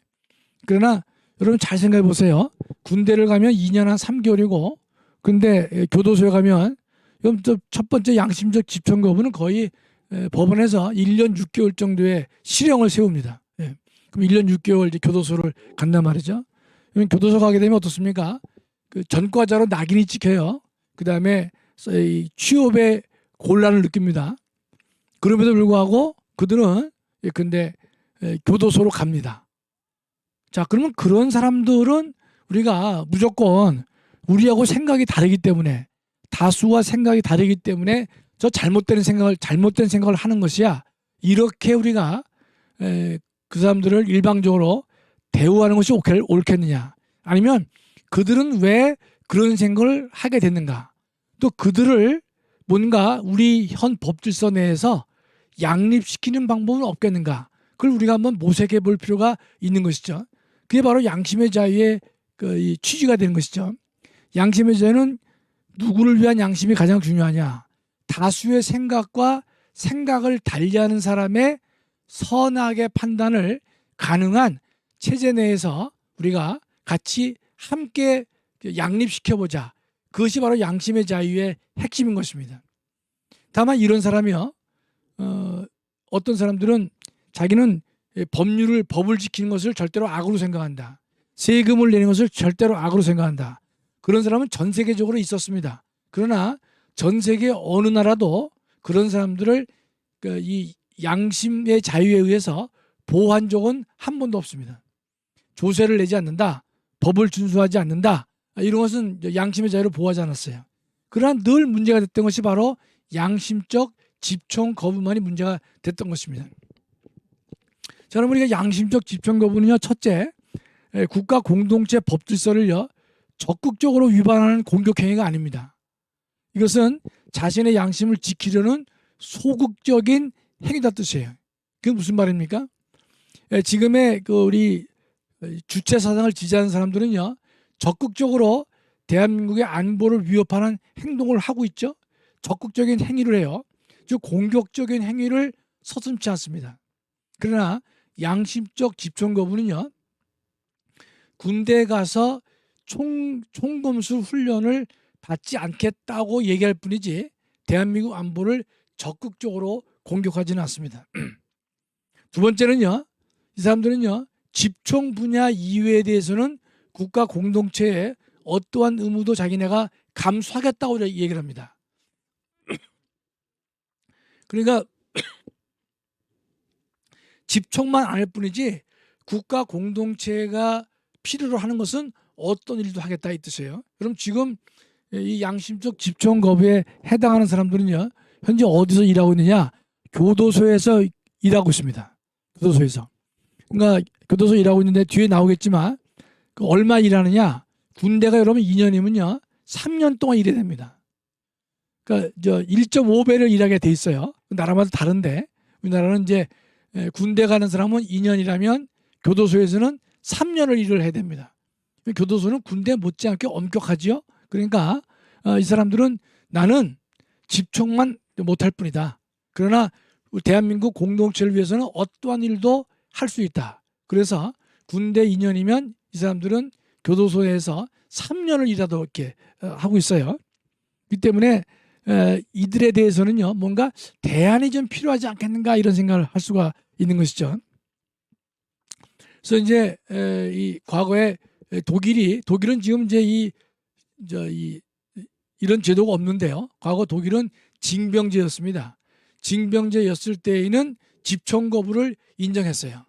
[SPEAKER 1] 그러나 여러분 잘 생각해 보세요. 군대를 가면 2년 한 3개월이고, 근데 교도소에 가면 첫 번째 양심적 집총거부는 거의 법원에서 1년 6개월 정도의 실형을 세웁니다. 그럼 1년 6개월 이제 교도소를 간단 말이죠. 그러면 교도소 가게 되면 어떻습니까? 그 전과자로 낙인이 찍혀요. 그 다음에 취업에 곤란을 느낍니다. 그럼에도 불구하고 그들은 근데 교도소로 갑니다. 자, 그러면 그런 사람들은 우리가 무조건 우리하고 생각이 다르기 때문에, 다수와 생각이 다르기 때문에 저 잘못된 생각을 하는 것이야, 이렇게 우리가 그 사람들을 일방적으로 대우하는 것이 옳겠느냐, 아니면 그들은 왜 그런 생각을 하게 됐는가, 또 그들을 뭔가 우리 현 법질서 내에서 양립시키는 방법은 없겠는가, 그걸 우리가 한번 모색해 볼 필요가 있는 것이죠. 그게 바로 양심의 자유의 이 취지가 되는 것이죠. 양심의 자유는 누구를 위한 양심이 가장 중요하냐, 다수의 생각과 생각을 달리하는 사람의 선악의 판단을 가능한 체제 내에서 우리가 같이 함께 양립시켜보자, 그것이 바로 양심의 자유의 핵심인 것입니다. 다만 이런 사람이요, 어떤 사람들은 자기는 법을 지키는 것을 절대로 악으로 생각한다, 세금을 내는 것을 절대로 악으로 생각한다. 그런 사람은 전 세계적으로 있었습니다. 그러나 전 세계 어느 나라도 그런 사람들을 이 양심의 자유에 의해서 보호한 적은 한 번도 없습니다. 조세를 내지 않는다, 법을 준수하지 않는다, 이런 것은 양심의 자유를 보호하지 않았어요. 그러나 늘 문제가 됐던 것이 바로 양심적 집총 거부만이 문제가 됐던 것입니다. 자, 그럼 우리가 양심적 집총 거부는요, 첫째, 국가 공동체 법질서를요 적극적으로 위반하는 공격 행위가 아닙니다. 이것은 자신의 양심을 지키려는 소극적인 행위다 뜻이에요. 그게 무슨 말입니까? 지금의 우리 주체 사상을 지지하는 사람들은요, 적극적으로 대한민국의 안보를 위협하는 행동을 하고 있죠. 적극적인 행위를 해요. 즉 공격적인 행위를 서슴지 않습니다. 그러나 양심적 집총 거부는요, 군대에 가서 총검술 훈련을 받지 않겠다고 얘기할 뿐이지 대한민국 안보를 적극적으로 공격하지는 않습니다. 두 번째는요, 이 사람들은요, 집총 분야 이외에 대해서는 국가 공동체에 어떠한 의무도 자기네가 감수하겠다고 얘기를 합니다. 그러니까 집총만 안 할 뿐이지 국가 공동체가 필요로 하는 것은 어떤 일도 하겠다 이 뜻이에요. 그럼 지금 이 양심적 집총 거부에 해당하는 사람들은요, 현재 어디서 일하고 있느냐? 교도소에서 일하고 있습니다. 교도소에서. 그러니까 교도소 일하고 있는데 뒤에 나오겠지만 얼마 일하느냐? 군대가 여러분 2년이면요 3년 동안 일해야 됩니다. 그러니까 1.5배를 일하게 돼 있어요. 나라마다 다른데 우리나라는 이제 군대 가는 사람은 2년이라면 교도소에서는 3년을 일을 해야 됩니다. 교도소는 군대 못지않게 엄격하지요. 그러니까 이 사람들은 나는 집총만 못할 뿐이다. 그러나 대한민국 공동체를 위해서는 어떠한 일도 할 수 있다. 그래서 군대 2년이면 이 사람들은 교도소에서 3년을 일하도록 이렇게 하고 있어요. 이 때문에 이들에 대해서는요, 뭔가 대안이 좀 필요하지 않겠는가 이런 생각을 할 수가 있는 것이죠. 그래서 이제 이 과거에 독일은 지금 이제 이런 제도가 없는데요. 과거 독일은 징병제였습니다. 징병제였을 때에는 집총 거부를 인정했어요.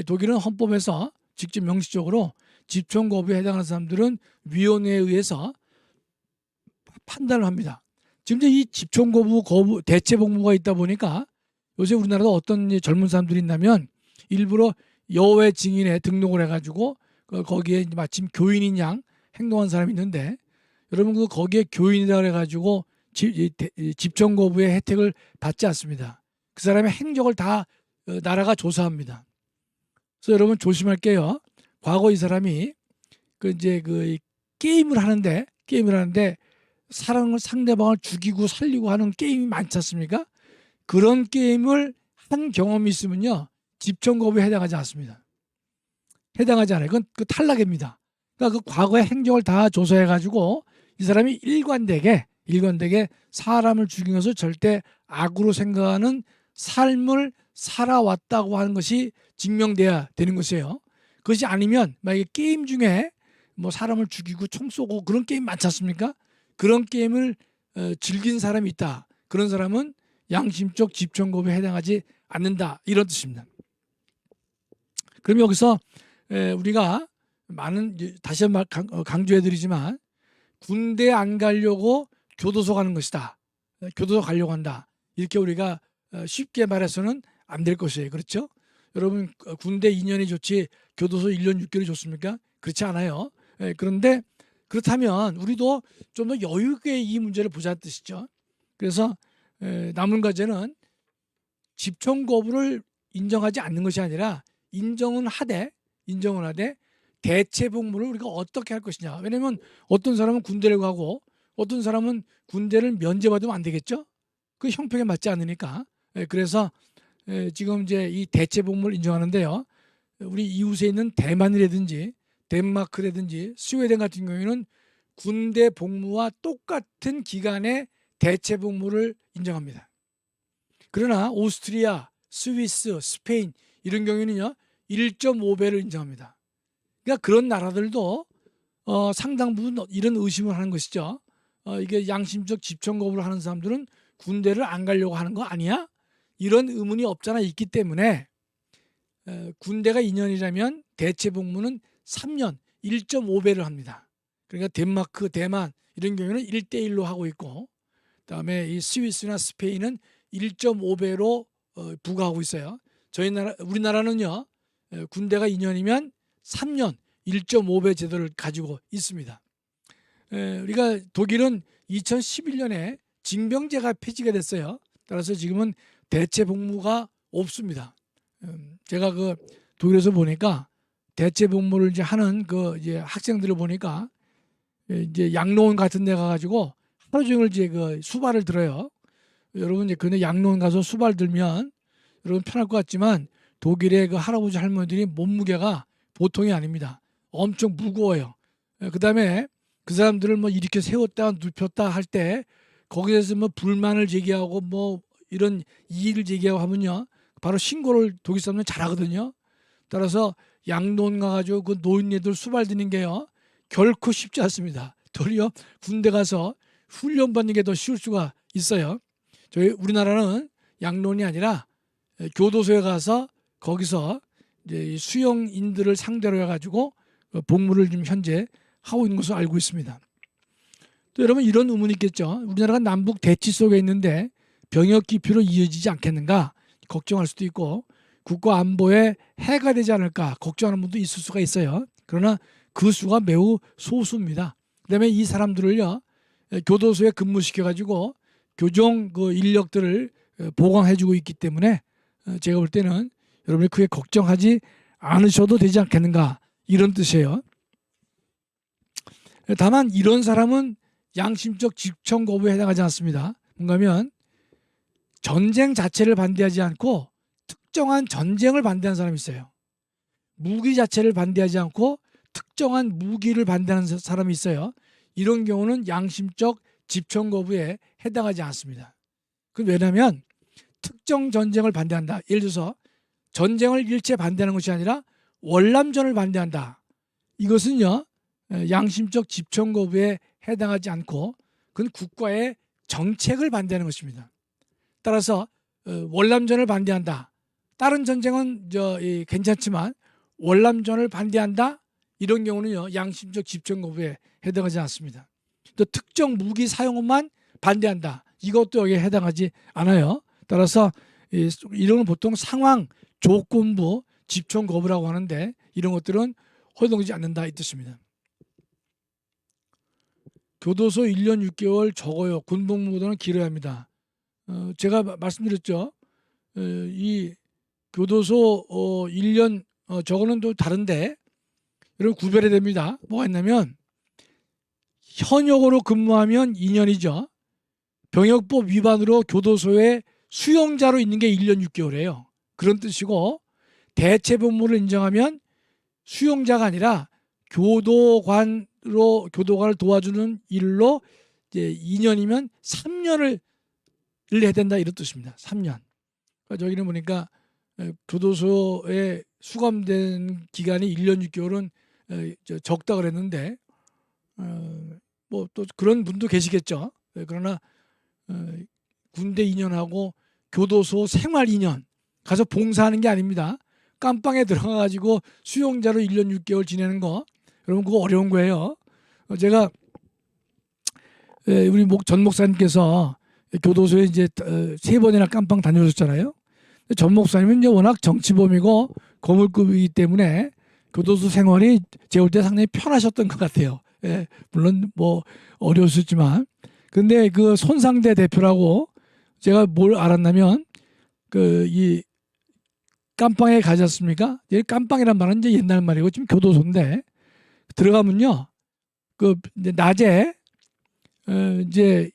[SPEAKER 1] 독일은 헌법에서 직접 명시적으로 집총 거부에 해당하는 사람들은 위원회에 의해서 판단을 합니다. 지금 이 집총 거부 대체 복무가 있다 보니까 요새 우리나라도 어떤 젊은 사람들이 있냐면 일부러 여호와의 증인에 등록을 해가지고 거기에 마침 교인인 양 행동한 사람이 있는데, 여러분 그 거기에 교인이라 해가지고 집정 거부의 혜택을 받지 않습니다. 그 사람의 행적을 다 나라가 조사합니다. 그래서 여러분 조심할게요. 과거 이 사람이 그 게임을 하는데 상대방을 죽이고 살리고 하는 게임이 많지 않습니까? 그런 게임을 한 경험이 있으면요, 집정 거부에 해당하지 않습니다. 해당하지 않아요. 그건 그 탈락입니다. 그러니까 그 과거의 행적을 다 조사해가지고 이 사람이 일관되게 사람을 죽인 것을 절대 악으로 생각하는 삶을 살아왔다고 하는 것이 증명돼야 되는 것이에요. 그것이 아니면 만약에 게임 중에 뭐 사람을 죽이고 총 쏘고 그런 게임 많지 않습니까? 그런 게임을 즐긴 사람이 있다. 그런 사람은 양심적 집정 거부에 해당하지 않는다. 이런 뜻입니다. 그럼 여기서 우리가 다시 한번 강조해드리지만, 군대 안 가려고 교도소 가는 것이다. 교도소 가려고 한다. 이렇게 우리가 쉽게 말해서는 안 될 것이에요. 그렇죠? 여러분 군대 2년이 좋지 교도소 1년 6개월이 좋습니까? 그렇지 않아요. 그런데 그렇다면 우리도 좀 더 여유 있게 이 문제를 보자는 뜻이죠. 그래서 남은 과제는 집정 거부를 인정하지 않는 것이 아니라 인정은 하되 대체 복무를 우리가 어떻게 할 것이냐. 왜냐하면 어떤 사람은 군대를 가고 어떤 사람은 군대를 면제받으면 안 되겠죠. 그 형평에 맞지 않으니까. 그래서 지금 이제 이 대체 복무를 인정하는데요. 우리 이웃에 있는 대만이라든지 덴마크라든지 스웨덴 같은 경우에는 군대 복무와 똑같은 기간의 대체 복무를 인정합니다. 그러나 오스트리아, 스위스, 스페인 이런 경우에는요 1.5배를 인정합니다. 그러니까 그런 나라들도 상당 부분 이런 의심을 하는 것이죠. 이게 양심적 집정 거부를 하는 사람들은 군대를 안 가려고 하는 거 아니야? 이런 의문이 없잖아 있기 때문에 군대가 2년이라면 대체 복무는 3년 1.5배를 합니다. 그러니까 덴마크, 대만 이런 경우는 1대1로 하고 있고, 그다음에 이 스위스나 스페인은 1.5배로 부과하고 있어요. 우리나라는요 군대가 2년이면 3년 1.5배 제도를 가지고 있습니다. 우리가 독일은 2011년에 징병제가 폐지가 됐어요. 따라서 지금은 대체 복무가 없습니다. 제가 그 독일에서 보니까 대체 복무를 이제 하는 이제 학생들을 보니까 이제 양로원 같은 데 가가지고 하루 종일 이제 그 수발을 들어요. 여러분 이제 근데 양로원 가서 수발 들면 여러분 편할 것 같지만 독일의 그 할아버지 할머니들이 몸무게가 보통이 아닙니다. 엄청 무거워요. 그다음에 그 사람들을 뭐 이렇게 세웠다 눕혔다 할 때 거기에서 뭐 불만을 제기하고 뭐 이런 이의를 제기하고 하면요 바로 신고를 독일 사람은 잘하거든요. 따라서 양로원 가가지고 그 노인네들 수발드는 게요 결코 쉽지 않습니다. 도리어 군대 가서 훈련 받는 게 더 쉬울 수가 있어요. 우리나라는 양로원이 아니라 교도소에 가서 거기서 이제 수용인들을 상대로 해가지고 복무를 지금 현재 하고 있는 것으로 알고 있습니다. 또 여러분 이런 의문이 있겠죠. 우리나라가 남북 대치 속에 있는데 병역 기피로 이어지지 않겠는가 걱정할 수도 있고, 국가 안보에 해가 되지 않을까 걱정하는 분도 있을 수가 있어요. 그러나 그 수가 매우 소수입니다. 그다음에 이 사람들을요 교도소에 근무시켜가지고 교정 그 인력들을 보강해주고 있기 때문에 제가 볼 때는 여러분이 크게 걱정하지 않으셔도 되지 않겠는가 이런 뜻이에요. 다만 이런 사람은 양심적 집정 거부에 해당하지 않습니다. 뭔가 하면 전쟁 자체를 반대하지 않고 특정한 전쟁을 반대하는 사람이 있어요. 무기 자체를 반대하지 않고 특정한 무기를 반대하는 사람이 있어요. 이런 경우는 양심적 집정 거부에 해당하지 않습니다. 왜냐하면 특정 전쟁을 반대한다. 예를 들어서 전쟁을 일체 반대하는 것이 아니라 월남전을 반대한다. 이것은요 양심적 집정 거부에 해당하지 않고 그건 국가의 정책을 반대하는 것입니다. 따라서 월남전을 반대한다. 다른 전쟁은 괜찮지만 월남전을 반대한다. 이런 경우는요 양심적 집정 거부에 해당하지 않습니다. 또 특정 무기 사용만 반대한다. 이것도 여기에 해당하지 않아요. 따라서 이런 건 보통 상황, 조건부, 집총 거부라고 하는데 이런 것들은 허용되지 않는다 이 뜻입니다. 교도소 1년 6개월 적어요. 군복무보다는 길어야 합니다. 제가 말씀드렸죠. 이 교도소 1년 저거는 또 다른데 이런 구별이 됩니다. 뭐가 있냐면 현역으로 근무하면 2년이죠. 병역법 위반으로 교도소에 수용자로 있는 게 1년 6개월이에요. 그런 뜻이고 대체복무를 인정하면 수용자가 아니라 교도관을 도와주는 일로 이제 2년이면 3년을 해야 된다 이런 뜻입니다. 3년. 그러니까 저기는 보니까 교도소에 수감된 기간이 1년 6개월은 적다 그랬는데 뭐 또 그런 분도 계시겠죠. 그러나 군대 2년하고 교도소 생활 2년 가서 봉사하는 게 아닙니다. 깜빵에 들어가가지고 수용자로 1년 6개월 지내는 거 여러분 그거 어려운 거예요. 제가 우리 전 목사님께서 교도소에 이제 3번이나 깜빵 다녀오셨잖아요. 전 목사님은 이제 워낙 정치범이고 거물급이기 때문에 교도소 생활이 제가 볼 때 상당히 편하셨던 것 같아요. 예, 물론 뭐 어려웠었지만 근데 그 손상대 대표라고 제가 뭘 알았냐면 이 깜빵에 가지 않습니까? 깜빵이란 말은 이제 옛날 말이고 지금 교도소인데 들어가면요 그 이제 낮에 이제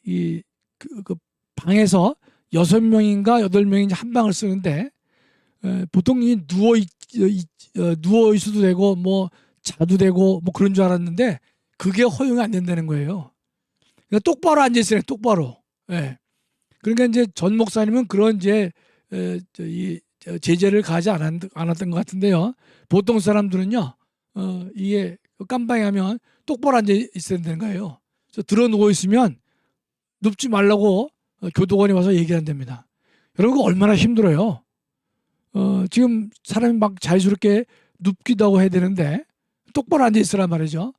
[SPEAKER 1] 그 방에서 6명인가 8명인지 한 방을 쓰는데 보통 누워 있어도 되고 뭐 자도 되고 뭐 그런 줄 알았는데 그게 허용이 안 된다는 거예요. 그러니까 똑바로 앉아 있어요. 똑바로. 예. 그러니까 이제 전 목사님은 그런 이제 이 제재를 가지 않았던 것 같은데요. 보통 사람들은요, 이게 깜빵에 하면 똑바로 앉아 있어야 되는 거예요. 그래서 들어 누워 있으면 눕지 말라고 교도관이 와서 얘기한답니다. 여러분 그거 얼마나 힘들어요. 지금 사람이 막 자유스럽게 눕기도 하고 해야 되는데 똑바로 앉아 있으란 말이죠.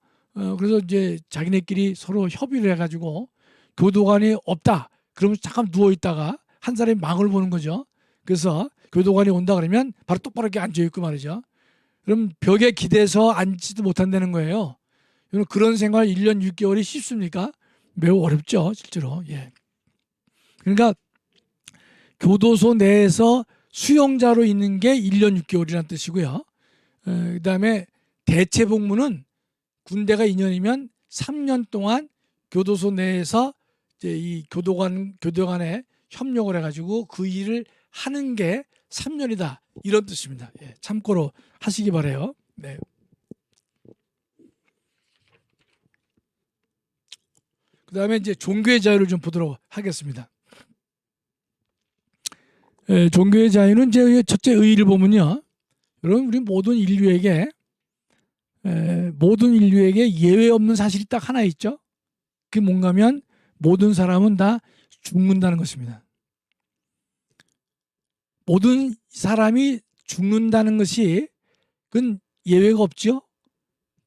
[SPEAKER 1] 그래서 이제 자기네끼리 서로 협의를 해가지고 교도관이 없다. 그러면 잠깐 누워 있다가 한 사람이 망을 보는 거죠. 그래서 교도관이 온다 그러면 바로 똑바로 이렇게 앉아 있고 말이죠. 그럼 벽에 기대서 앉지도 못한다는 거예요. 그런 생활 1년 6개월이 쉽습니까? 매우 어렵죠, 실제로. 예. 그러니까 교도소 내에서 수용자로 있는 게 1년 6개월이라는 뜻이고요. 그다음에 대체복무는 군대가 2년이면 3년 동안 교도소 내에서 이제 이 교도관에 협력을 해가지고 그 일을 하는 게 3년이다 이런 뜻입니다. 예, 참고로 하시기 바래요. 네. 그다음에 이제 종교의 자유를 좀 보도록 하겠습니다. 종교의 자유는 이제 첫째 의의를 보면요, 여러분 우리 모든 인류에게 예외 없는 사실이 딱 하나 있죠. 그게 뭔가면 모든 사람은 다 죽는다는 것입니다. 모든 사람이 죽는다는 것이 그건 예외가 없죠.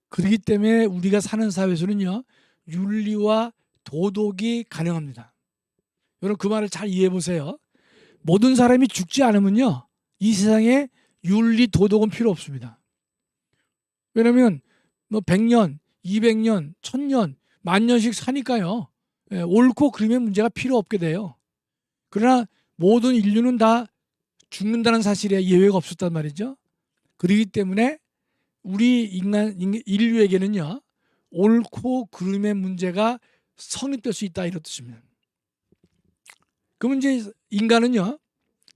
[SPEAKER 1] 그렇기 때문에 우리가 사는 사회에서는요 윤리와 도덕이 가능합니다. 여러분 그 말을 잘 이해해 보세요. 모든 사람이 죽지 않으면요 이 세상에 윤리 도덕은 필요 없습니다. 왜냐하면 뭐 100년, 200년, 1000년, 10,000년씩 사니까요. 옳고 그름의 문제가 필요 없게 돼요. 그러나 모든 인류는 다 죽는다는 사실에 예외가 없었단 말이죠. 그렇기 때문에 우리 인류에게는요 옳고 그름의 문제가 성립될 수 있다 이런 뜻입니다. 그러면 이제 인간은요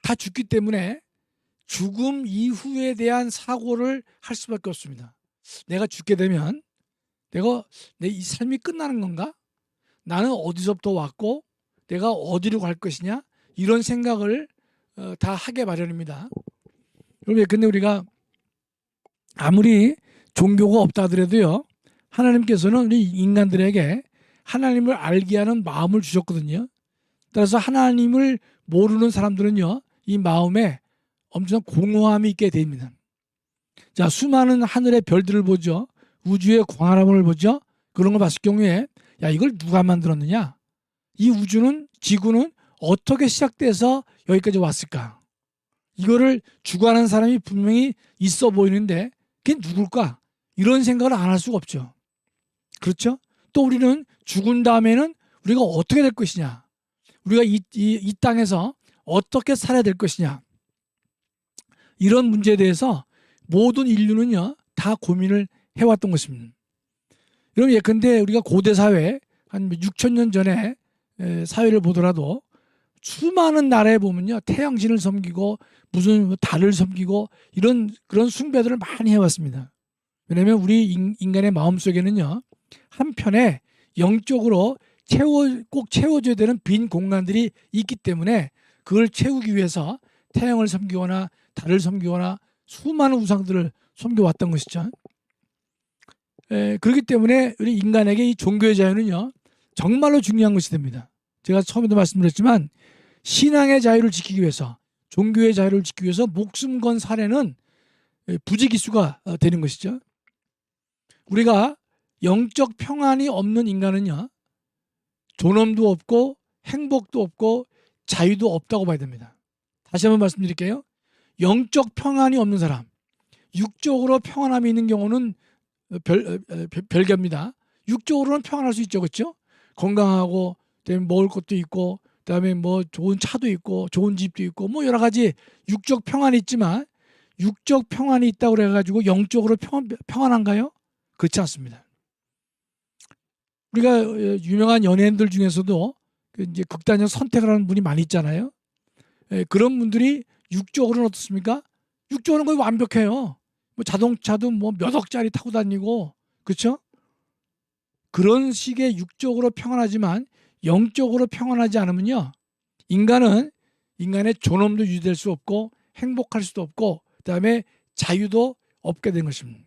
[SPEAKER 1] 다 죽기 때문에 죽음 이후에 대한 사고를 할 수밖에 없습니다. 내가 죽게 되면 내 이 삶이 끝나는 건가? 나는 어디서부터 왔고 내가 어디로 갈 것이냐? 이런 생각을 다 하게 마련입니다. 여러분 근데 우리가 아무리 종교가 없다 하더라도요 하나님께서는 우리 인간들에게 하나님을 알게 하는 마음을 주셨거든요. 따라서 하나님을 모르는 사람들은요 이 마음에 엄청난 공허함이 있게 됩니다. 자, 수많은 하늘의 별들을 보죠. 우주의 광활함을 보죠. 그런 걸 봤을 경우에 야 이걸 누가 만들었느냐? 이 우주는 지구는 어떻게 시작돼서 여기까지 왔을까? 이거를 주관하는 사람이 분명히 있어 보이는데 그게 누굴까? 이런 생각을 안 할 수가 없죠. 그렇죠? 또 우리는 죽은 다음에는 우리가 어떻게 될 것이냐? 우리가 이 땅에서 어떻게 살아야 될 것이냐? 이런 문제에 대해서 모든 인류는요, 다 고민을 해왔던 것입니다. 여러분, 예컨대 우리가 고대 사회, 한 6,000년 전에 사회를 보더라도 수많은 나라에 보면요, 태양신을 섬기고 무슨 달을 섬기고 그런 숭배들을 많이 해왔습니다. 왜냐하면 우리 인간의 마음속에는요, 한편에 영적으로 꼭 채워줘야 되는 빈 공간들이 있기 때문에 그걸 채우기 위해서 태양을 섬기거나 달을 섬기거나 수많은 우상들을 섬겨왔던 것이죠. 그렇기 때문에 우리 인간에게 이 종교의 자유는요, 정말로 중요한 것이 됩니다. 제가 처음에도 말씀드렸지만 신앙의 자유를 지키기 위해서, 종교의 자유를 지키기 위해서 목숨 건 사례는 부지기수가 되는 것이죠. 우리가 영적 평안이 없는 인간은요, 존엄도 없고 행복도 없고 자유도 없다고 봐야 됩니다. 다시 한번 말씀드릴게요. 영적 평안이 없는 사람, 육적으로 평안함이 있는 경우는 별개입니다. 육적으로는 평안할 수 있죠, 그렇죠? 건강하고, 그다음에 먹을 것도 있고, 그다음에 뭐 좋은 차도 있고, 좋은 집도 있고, 뭐 여러 가지 육적 평안이 있지만 육적 평안이 있다고 그래가지고 영적으로 평안한가요? 그렇지 않습니다. 우리가 유명한 연예인들 중에서도 이제 극단적 선택을 하는 분이 많이 있잖아요. 그런 분들이 육적으로는 어떻습니까? 육적으로는 거의 완벽해요. 뭐 자동차도 뭐 몇 억짜리 타고 다니고, 그렇죠? 그런 식의 육적으로 평안하지만 영적으로 평안하지 않으면요, 인간의 존엄도 유지될 수 없고 행복할 수도 없고 그다음에 자유도 없게 된 것입니다.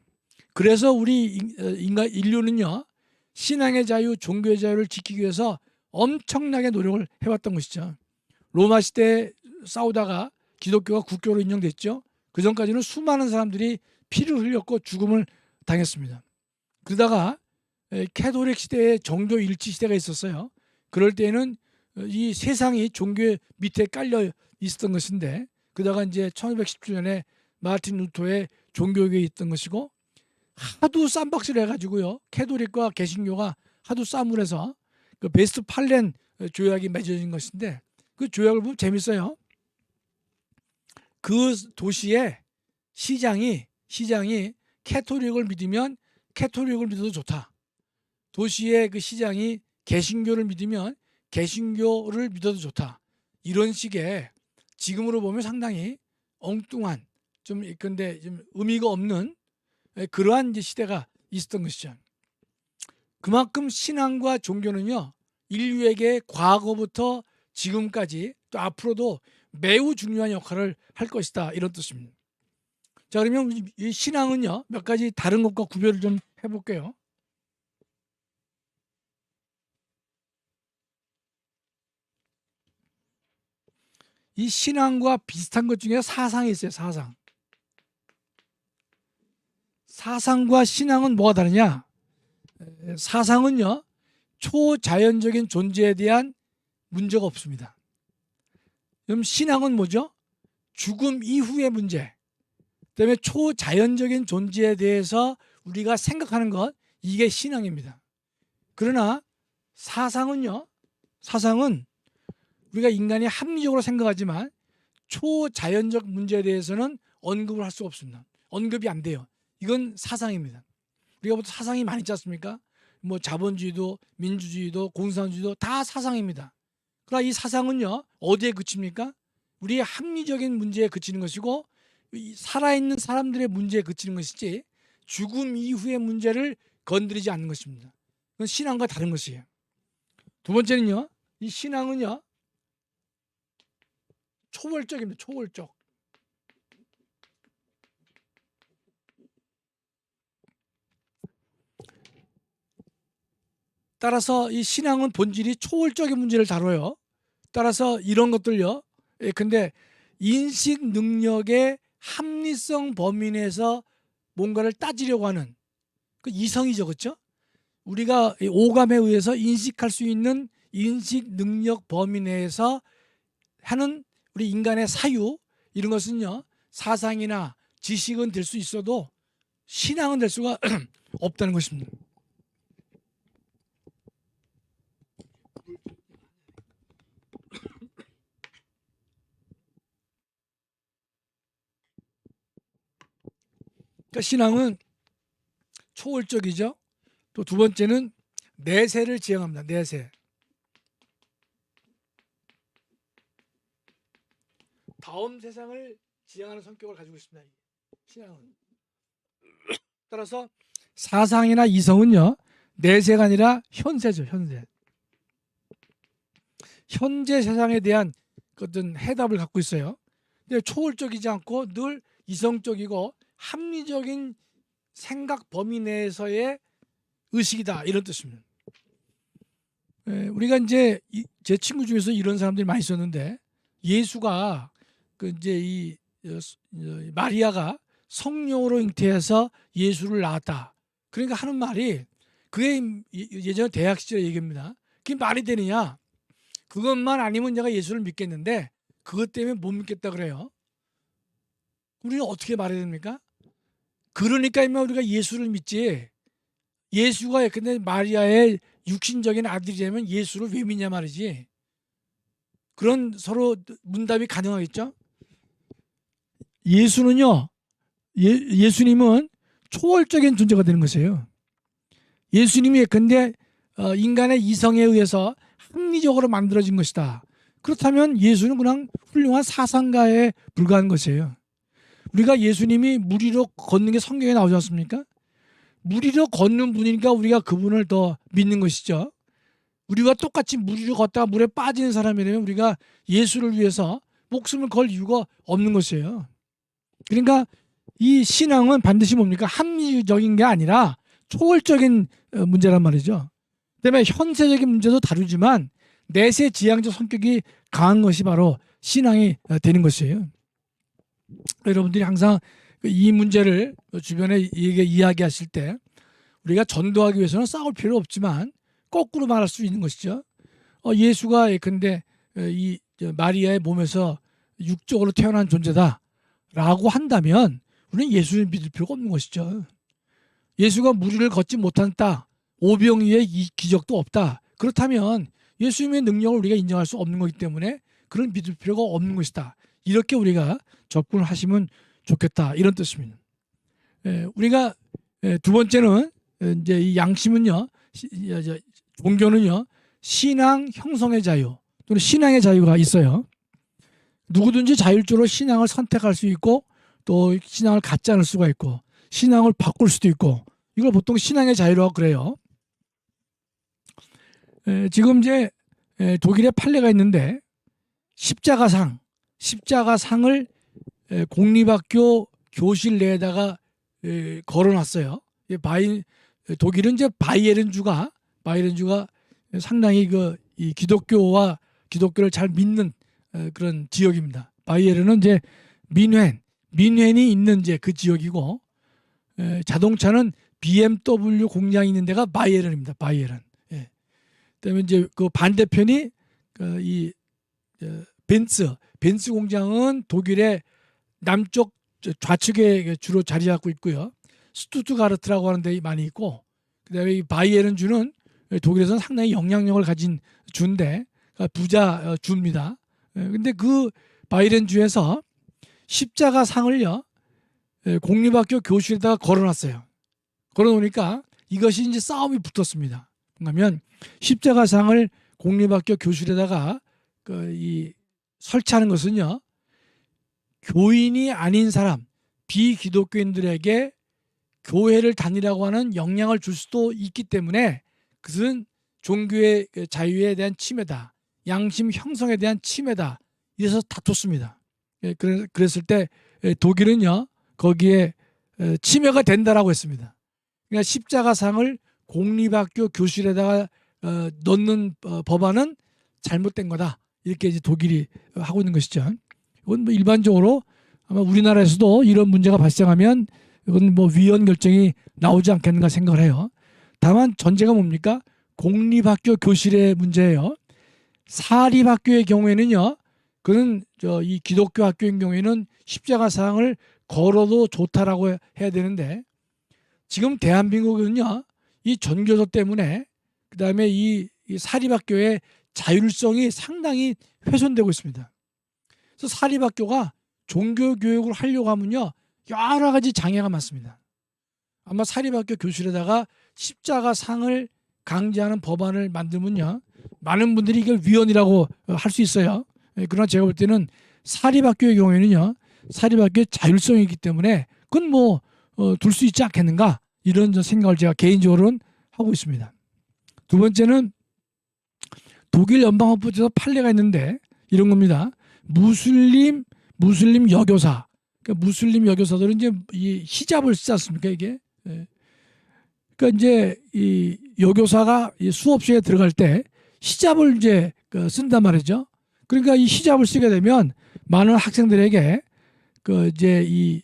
[SPEAKER 1] 그래서 우리 인류는요, 신앙의 자유, 종교의 자유를 지키기 위해서 엄청나게 노력을 해왔던 것이죠. 로마 시대에 싸우다가 기독교가 국교로 인정됐죠. 그 전까지는 수많은 사람들이 피를 흘렸고 죽음을 당했습니다. 그러다가 캐톨릭 시대에 정교 일치 시대가 있었어요. 그럴 때에는 이 세상이 종교 밑에 깔려 있었던 것인데, 그러다가 이제 1517년에 마틴 루터의 종교개혁이 있던 것이고, 하도 쌈박질 해가지고요, 캐톨릭과 개신교가 하도 싸움을 해서 그 베스트 팔렌 조약이 맺어진 것인데, 그 조약을 보면 재밌어요. 그 도시의 시장이 캐톨릭을 믿으면 캐톨릭을 믿어도 좋다. 도시의 그 시장이 개신교를 믿으면 개신교를 믿어도 좋다. 이런 식의, 지금으로 보면 상당히 엉뚱한, 근데 좀 의미가 없는 그러한 이제 시대가 있었던 것이죠. 그만큼 신앙과 종교는요, 인류에게 과거부터 지금까지 또 앞으로도 매우 중요한 역할을 할 것이다, 이런 뜻입니다. 자, 그러면 이 신앙은요, 몇 가지 다른 것과 구별을 좀 해볼게요. 이 신앙과 비슷한 것 중에 사상이 있어요. 사상과 신앙은 뭐가 다르냐? 사상은요, 초자연적인 존재에 대한 문제가 없습니다. 그럼 신앙은 뭐죠? 죽음 이후의 문제, 그다음에 초자연적인 존재에 대해서 우리가 생각하는 것, 이게 신앙입니다. 그러나 사상은 우리가 인간이 합리적으로 생각하지만 초자연적 문제에 대해서는 언급을 할 수가 없습니다. 언급이 안 돼요. 이건 사상입니다. 우리가 보통 사상이 많이 있지 않습니까? 뭐 자본주의도 민주주의도 공산주의도 다 사상입니다. 그러나 이 사상은요, 어디에 그칩니까? 우리의 합리적인 문제에 그치는 것이고, 살아있는 사람들의 문제에 그치는 것이지 죽음 이후의 문제를 건드리지 않는 것입니다. 그건 신앙과 다른 것이에요. 두 번째는요, 이 신앙은요, 초월적입니다. 초월적. 따라서 이 신앙은 본질이 초월적인 문제를 다뤄요. 따라서 이런 것들요. 근데 인식 능력의 합리성 범위 내에서 뭔가를 따지려고 하는 그 이성이죠, 그렇죠? 우리가 오감에 의해서 인식할 수 있는 인식 능력 범위 내에서 하는 우리 인간의 사유, 이런 것은요 사상이나 지식은 될 수 있어도 신앙은 될 수가 없다는 것입니다. 그러니까 신앙은 초월적이죠. 또 두 번째는 내세를 지향합니다. 내세. 다음 세상을 지향하는 성격을 가지고 있습니다. 신앙은. 따라서 사상이나 이성은요 내세가 아니라 현세죠. 현세. 현재 세상에 대한 어떤 해답을 갖고 있어요. 근데 초월적이지 않고 늘 이성적이고 합리적인 생각 범위 내에서의 의식이다 이런 뜻입니다. 우리가 이제 제 친구 중에서 이런 사람들이 많이 있었는데 예수가 그 이제 이 마리아가 성령으로 잉태해서 예수를 낳았다. 그러니까 하는 말이 그게 예전 대학 시절 얘기입니다. 그게 말이 되느냐? 그것만 아니면 내가 예수를 믿겠는데 그것 때문에 못 믿겠다 그래요. 우리는 어떻게 말해야 됩니까? 그러니까 우리가 예수를 믿지. 예수가 근데 마리아의 육신적인 아들이라면 예수를 왜 믿냐 말이지. 그런 서로 문답이 가능하겠죠. 예수는요, 예수님은 초월적인 존재가 되는 것이에요. 예수님이 근데 인간의 이성에 의해서 합리적으로 만들어진 것이다. 그렇다면 예수는 그냥 훌륭한 사상가에 불과한 것이에요. 우리가 예수님이 물 위로 걷는 게 성경에 나오지 않습니까? 물 위로 걷는 분이니까 우리가 그분을 더 믿는 것이죠. 우리와 똑같이 물 위로 걷다가 물에 빠지는 사람이라면 우리가 예수를 위해서 목숨을 걸 이유가 없는 것이에요. 그러니까 이 신앙은 반드시 뭡니까? 합리적인 게 아니라 초월적인 문제란 말이죠. 그다음에 현세적인 문제도 다루지만 내세 지향적 성격이 강한 것이 바로 신앙이 되는 것이에요. 여러분들이 항상 이 문제를 주변에 이야기하실 때 우리가 전도하기 위해서는 싸울 필요 없지만 거꾸로 말할 수 있는 것이죠. 예수가 근데 이 마리아의 몸에서 육적으로 태어난 존재다라고 한다면 우리는 예수를 믿을 필요가 없는 것이죠. 예수가 물 위를 걷지 못한다. 오병이의 이 기적도 없다. 그렇다면 예수님의 능력을 우리가 인정할 수 없는 거기 때문에 그런 믿을 필요가 없는 것이다. 이렇게 우리가 접근을 하시면 좋겠다. 이런 뜻입니다. 우리가 두 번째는 이제 이 양심은요, 종교는요, 신앙 형성의 자유 또는 신앙의 자유가 있어요. 누구든지 자율적으로 신앙을 선택할 수 있고 또 신앙을 갖지 않을 수가 있고 신앙을 바꿀 수도 있고 이걸 보통 신앙의 자유라고 그래요. 지금 이제 독일에 판례가 있는데 십자가상을 공립학교 교실 내에다가 걸어놨어요. 독일은 이제 바이에른주가 상당히 이 기독교를 잘 믿는 그런 지역입니다. 바이에른은 이제 민헨이 있는 이제 그 지역이고 자동차는 BMW 공장이 있는 데가 바이에른입니다. 바이에른. 그다음에 이제 그 반대편이 이 벤츠 공장은 독일의 남쪽 좌측에 주로 자리 잡고 있고요. 스투트가르트라고 하는 데 많이 있고, 그다음에 이 바이에른주는 독일에서는 상당히 영향력을 가진 주인데 부자 주입니다. 근데 그 바이에른주에서 십자가상을요 공립학교 교실에다가 걸어놨어요. 걸어놓으니까 이것이 이제 싸움이 붙었습니다. 그러면 십자가상을 공립학교 교실에다가 설치하는 것은요 교인이 아닌 사람, 비기독교인들에게 교회를 다니라고 하는 영향을 줄 수도 있기 때문에 그것은 종교의 자유에 대한 침해다, 양심 형성에 대한 침해다, 이래서 다퉜습니다. 그랬을 때 독일은요 거기에 침해가 된다라고 했습니다. 그러니까 십자가상을 공립학교 교실에다가 넣는 법안은 잘못된 거다, 이렇게 이제 독일이 하고 있는 것이죠. 이건 뭐 일반적으로 아마 우리나라에서도 이런 문제가 발생하면 이건 뭐 위헌 결정이 나오지 않겠는가 생각을 해요. 다만 전제가 뭡니까? 공립학교 교실의 문제예요. 사립학교의 경우에는요 그는 이 기독교 학교인 경우에는 십자가 상을 걸어도 좋다라고 해야 되는데, 지금 대한민국은요, 이 전교조 때문에, 그 다음에 이 사립학교의 자율성이 상당히 훼손되고 있습니다. 그래서 사립학교가 종교교육을 하려고 하면요, 여러 가지 장애가 많습니다. 아마 사립학교 교실에다가 십자가 상을 강제하는 법안을 만들면요, 많은 분들이 이걸 위헌이라고 할 수 있어요. 그러나 제가 볼 때는 사립학교의 경우에는요, 사립학교의 자율성이 있기 때문에 그건 뭐 둘 수 있지 않겠는가, 이런 생각을 제가 개인적으로는 하고 있습니다. 두 번째는 독일 연방헌법에서 판례가 있는데 이런 겁니다. 무슬림 여교사, 그러니까 무슬림 여교사들은 이제 이 히잡을 쓰지 않습니까, 이게? 그러니까 이제 이 여교사가 이 수업시에 들어갈 때 히잡을 이제 쓴단 말이죠. 그러니까 이 히잡을 쓰게 되면 많은 학생들에게 이제 이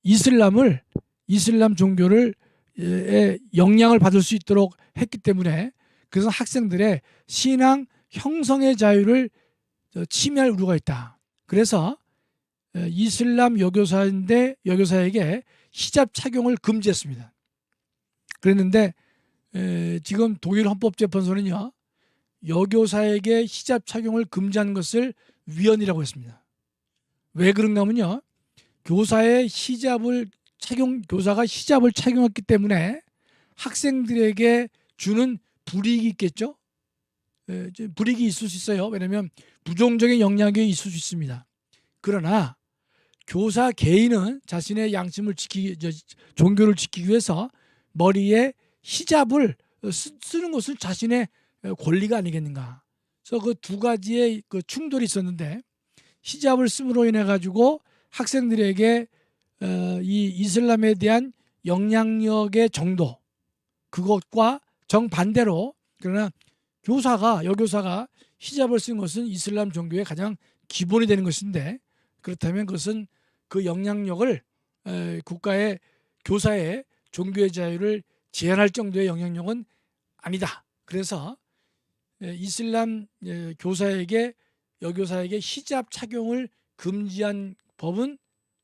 [SPEAKER 1] 이슬람 종교를 영향을 받을 수 있도록 했기 때문에, 그래서 학생들의 신앙 형성의 자유를 침해할 우려가 있다. 그래서 이슬람 여교사인데 여교사에게 히잡 착용을 금지했습니다. 그랬는데 지금 독일 헌법재판소는요, 여교사에게 히잡 착용을 금지하는 것을 위헌이라고 했습니다. 왜 그런가 하면요, 교사가 히잡을 착용했기 때문에 학생들에게 주는 불이익이 있겠죠. 불이익이 있을 수 있어요. 왜냐하면 부정적인 영향이 있을 수 있습니다. 그러나 교사 개인은 자신의 종교를 지키기 위해서 머리에 히잡을 쓰는 것은 자신의 권리가 아니겠는가. 그래서 그 두 가지의 충돌이 있었는데, 히잡을 씀으로 인해 가지고 학생들에게 이 이슬람에 대한 영향력의 정도, 그것과 정반대로, 그러나 여교사가 히잡을 쓴 것은 이슬람 종교의 가장 기본이 되는 것인데, 그렇다면 그것은 그 영향력을 국가의 교사의 종교의 자유를 제한할 정도의 영향력은 아니다. 그래서 이슬람 여교사에게 히잡 착용을 금지한 법은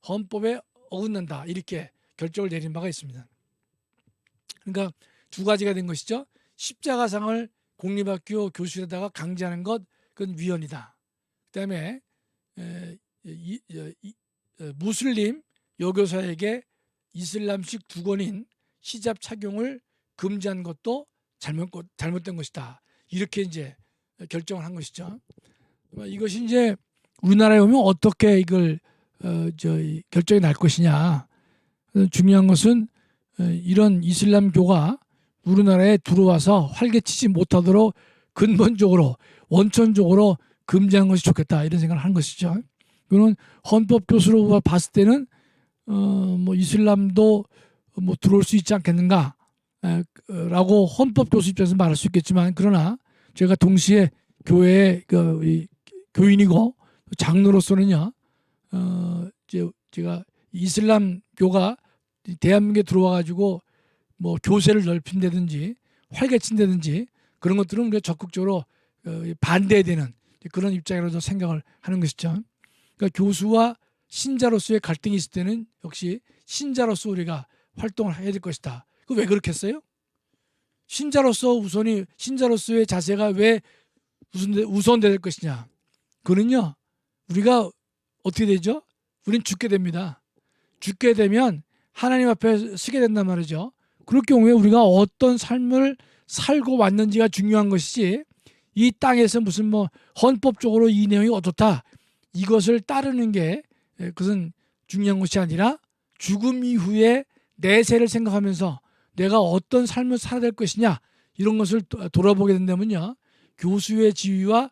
[SPEAKER 1] 헌법에 어긋난다, 이렇게 결정을 내린 바가 있습니다. 그러니까 두 가지가 된 것이죠. 십자가상을 공립학교 교실에다가 강제하는 것, 그건 위헌이다. 그다음에 무슬림 여교사에게 이슬람식 두건인 히잡 착용을 금지한 것도 잘못된 것이다. 이렇게 이제 결정을 한 것이죠. 이것이 이제 우리나라에 오면 어떻게 이걸 결정이 날 것이냐. 중요한 것은 이런 이슬람교가 우리나라에 들어와서 활개치지 못하도록 근본적으로 원천적으로 금지하는 것이 좋겠다, 이런 생각을 하는 것이죠. 그는 헌법 교수로 봤을 때는 뭐 이슬람도 뭐 들어올 수 있지 않겠는가 라고 헌법 교수 입장에서 말할 수 있겠지만, 그러나 제가 동시에 교회의 교인이고 장로로서는요, 제가 이슬람교가 대한민국에 들어와 가지고 뭐 교세를 넓힌다든지 활개친다든지 그런 것들은 우리가 적극적으로 반대해야 되는 그런 입장이라서 생각을 하는 것이죠. 그러니까 교수와 신자로서의 갈등이 있을 때는 역시 신자로서 우리가 활동을 해야 될 것이다. 그 왜 그렇겠어요? 신자로서의 자세가 왜 우선돼야 될 것이냐? 그는요, 우리가 어떻게 되죠? 우린 죽게 됩니다. 죽게 되면 하나님 앞에 서게 된단 말이죠. 그럴 경우에 우리가 어떤 삶을 살고 왔는지가 중요한 것이지, 이 땅에서 무슨 뭐 헌법적으로 이 내용이 어떻다, 이것을 따르는 게 그것은 중요한 것이 아니라 죽음 이후에 내세를 생각하면서 내가 어떤 삶을 살아야 될 것이냐, 이런 것을 돌아보게 된다면요, 교수의 지위와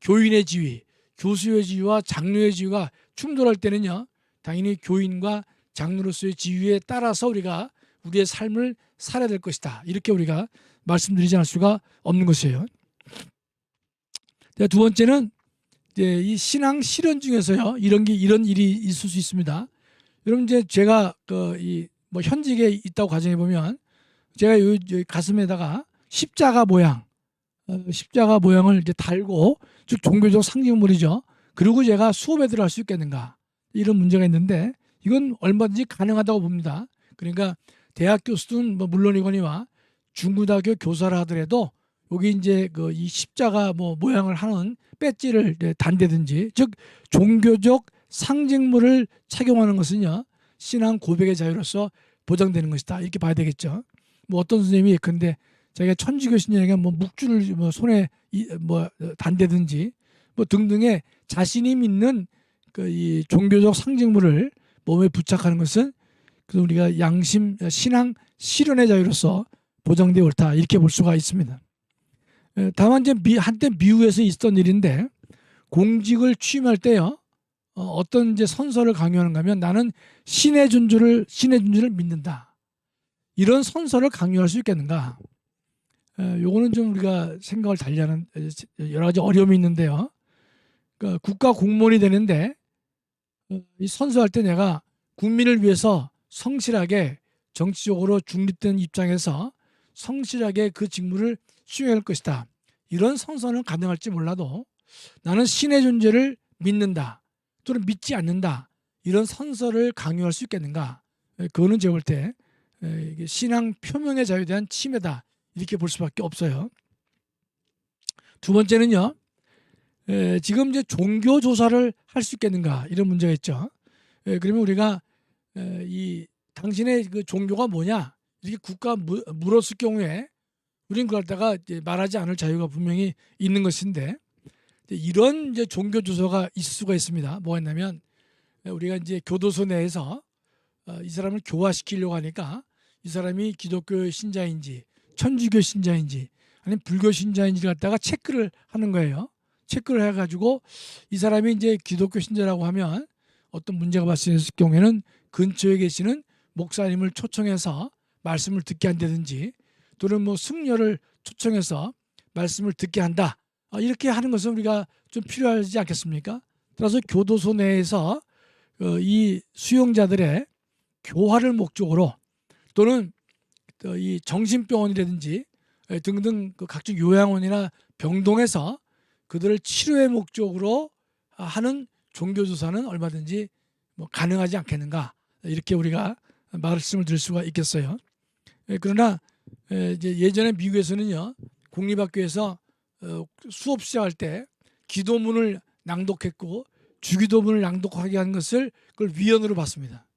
[SPEAKER 1] 교인의 지위, 교수의 지위와 장로의 지위가 충돌할 때는요, 당연히 교인과 장로로서의 지위에 따라서 우리가 우리의 삶을 살아야 될 것이다, 이렇게 우리가 말씀드리지 않을 수가 없는 것이에요. 두 번째는 이 신앙 실현 중에서요, 이런 일이 있을 수 있습니다. 여러분, 이제 제가 뭐 현직에 있다고 가정해 보면, 제가 여기 가슴에다가 십자가 모양을 이제 달고, 즉 종교적 상징물이죠. 그리고 제가 수업에 들어갈 수 있겠는가? 이런 문제가 있는데 이건 얼마든지 가능하다고 봅니다. 그러니까 대학 교수든 뭐 물론이거니와 중고등학교 교사라 하더라도 여기 이제 그 이 십자가 뭐 모양을 하는 배지를 단다든지 즉 종교적 상징물을 착용하는 것은요 신앙 고백의 자유로서 보장되는 것이다 이렇게 봐야 되겠죠. 뭐 어떤 선생님이 근데 자기가 천주교 신자에게 뭐 묵주를 뭐 손에 뭐 단다든지 뭐 등등의 자신이 믿는 그 이 종교적 상징물을 몸에 부착하는 것은 그 우리가 양심 신앙 실현의 자유로서 보장되어 옳다 이렇게 볼 수가 있습니다. 다만 이제 한때 미국에서 있었던 일인데 공직을 취임할 때요 어떤 이제 선서를 강요하는가 하면 나는 신의 존재를 믿는다 이런 선서를 강요할 수 있겠는가? 요거는 좀 우리가 생각을 달리하는 여러 가지 어려움이 있는데요. 그러니까 국가 공무원이 되는데 이 선서할 때 내가 국민을 위해서 성실하게 정치적으로 중립된 입장에서 성실하게 그 직무를 수행할 것이다. 이런 선서는 가능할지 몰라도 나는 신의 존재를 믿는다 또는 믿지 않는다 이런 선서를 강요할 수 있겠는가? 그거는 제가 볼 때 신앙 표명의 자유에 대한 침해다 이렇게 볼 수밖에 없어요. 두 번째는요. 지금 이제 종교 조사를 할 수 있겠는가 이런 문제가 있죠. 그러면 우리가 이 당신의 그 종교가 뭐냐 이렇게 국가 물었을 경우에 우리는 그걸 갖다가 말하지 않을 자유가 분명히 있는 것인데 이런 이제 종교 조사가 있을 수가 있습니다. 뭐가 있냐면 우리가 이제 교도소 내에서 이 사람을 교화시키려고 하니까 이 사람이 기독교 신자인지 천주교 신자인지 아니면 불교 신자인지를 갖다가 체크를 하는 거예요. 체크를 해가지고 이 사람이 이제 기독교 신자라고 하면 어떤 문제가 발생했을 경우에는 근처에 계시는 목사님을 초청해서 말씀을 듣게 한다든지 또는 뭐 승려를 초청해서 말씀을 듣게 한다. 이렇게 하는 것은 우리가 좀 필요하지 않겠습니까? 따라서 교도소 내에서 이 수용자들의 교화를 목적으로 또는 이 정신병원이라든지 등등 각종 요양원이나 병동에서 그들을 치료의 목적으로 하는 종교조사는 얼마든지 뭐 가능하지 않겠는가 이렇게 우리가 말씀을 드릴 수가 있겠어요. 그러나 이제 예전에 미국에서는요 공립학교에서 수업 시작할 때 기도문을 낭독했고 주기도문을 낭독하게 한 것을 그걸 위헌으로 봤습니다.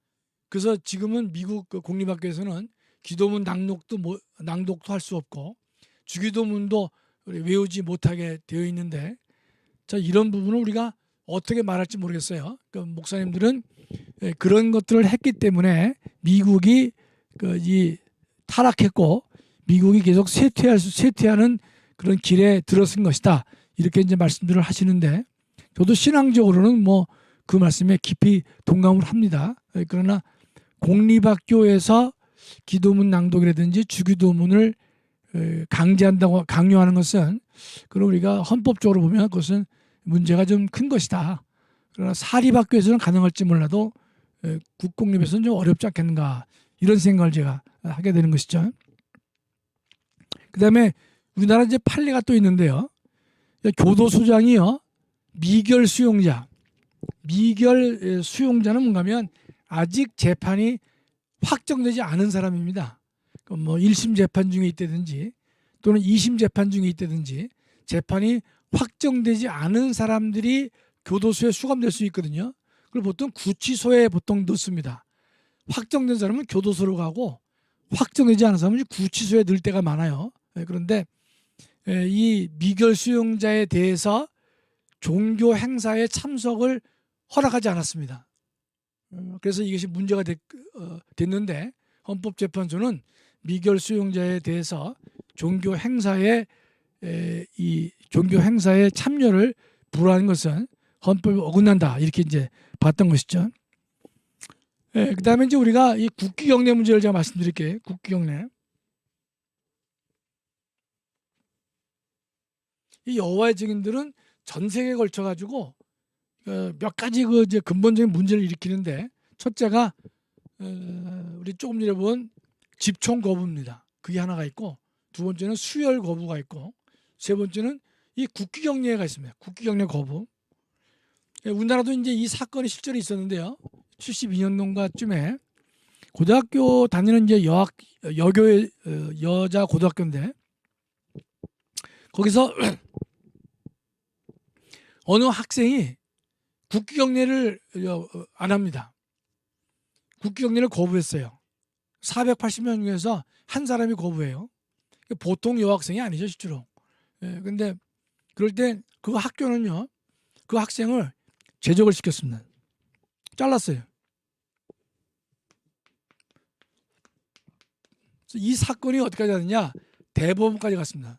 [SPEAKER 1] 그래서 지금은 미국 공립학교에서는 기도문 낭독도 할 수 없고 주기도문도 외우지 못하게 되어 있는데 자 이런 부분을 우리가 어떻게 말할지 모르겠어요. 그러니까 목사님들은 그런 것들을 했기 때문에 미국이 이 타락했고 미국이 계속 쇠퇴하는 그런 길에 들어선 것이다. 이렇게 이제 말씀들을 하시는데 저도 신앙적으로는 뭐 그 말씀에 깊이 동감을 합니다. 그러나 공립학교에서 기도문 낭독이라든지 주기도문을 강요하는 것은 그럼 우리가 헌법적으로 보면 그것은 문제가 좀 큰 것이다. 그러나 사립학교에서는 가능할지 몰라도 국공립에서는 좀 어렵지 않겠는가 이런 생각을 제가 하게 되는 것이죠. 그다음에 우리나라 이제 판례가 또 있는데요. 교도소장이요 미결 수용자는 뭔가 하면 아직 재판이 확정되지 않은 사람입니다. 뭐 1심 재판 중에 있다든지 또는 2심 재판 중에 있다든지 재판이 확정되지 않은 사람들이 교도소에 수감될 수 있거든요. 그걸 보통 구치소에 보통 넣습니다. 확정된 사람은 교도소로 가고 확정되지 않은 사람은 구치소에 넣을 때가 많아요. 그런데 이 미결 수용자에 대해서 종교 행사에 참석을 허락하지 않았습니다. 그래서 이것이 문제가 됐는데 헌법재판소는 미결 수용자에 대해서 종교 행사에 참여를 불허하는 것은 헌법에 어긋난다 이렇게 이제 봤던 것이죠. 그다음에 이제 우리가 이 국기경례 문제를 제가 말씀드릴게요. 국기경례. 이 여호와의 증인들은 전 세계에 걸쳐 가지고 몇 가지 그 이제 근본적인 문제를 일으키는데 첫째가 우리 조금 전에 본 집총 거부입니다. 그게 하나가 있고 두 번째는 수혈 거부가 있고 세 번째는 이 국기경례가 있습니다. 국기경례 거부. 우리나라도 이제 이 사건이 실제로 있었는데요. 72년도인가쯤에 고등학교 다니는 이제 여교의 여자 고등학교인데 거기서 어느 학생이 국기경례를 안 합니다. 국기경례를 거부했어요. 480명 중에서 한 사람이 거부해요. 보통 여학생이 아니죠, 실제로. 근데 그럴 때 그 학교는요, 그 학생을 제적을 시켰습니다. 잘랐어요. 이 사건이 어디까지 갔느냐? 대법원까지 갔습니다.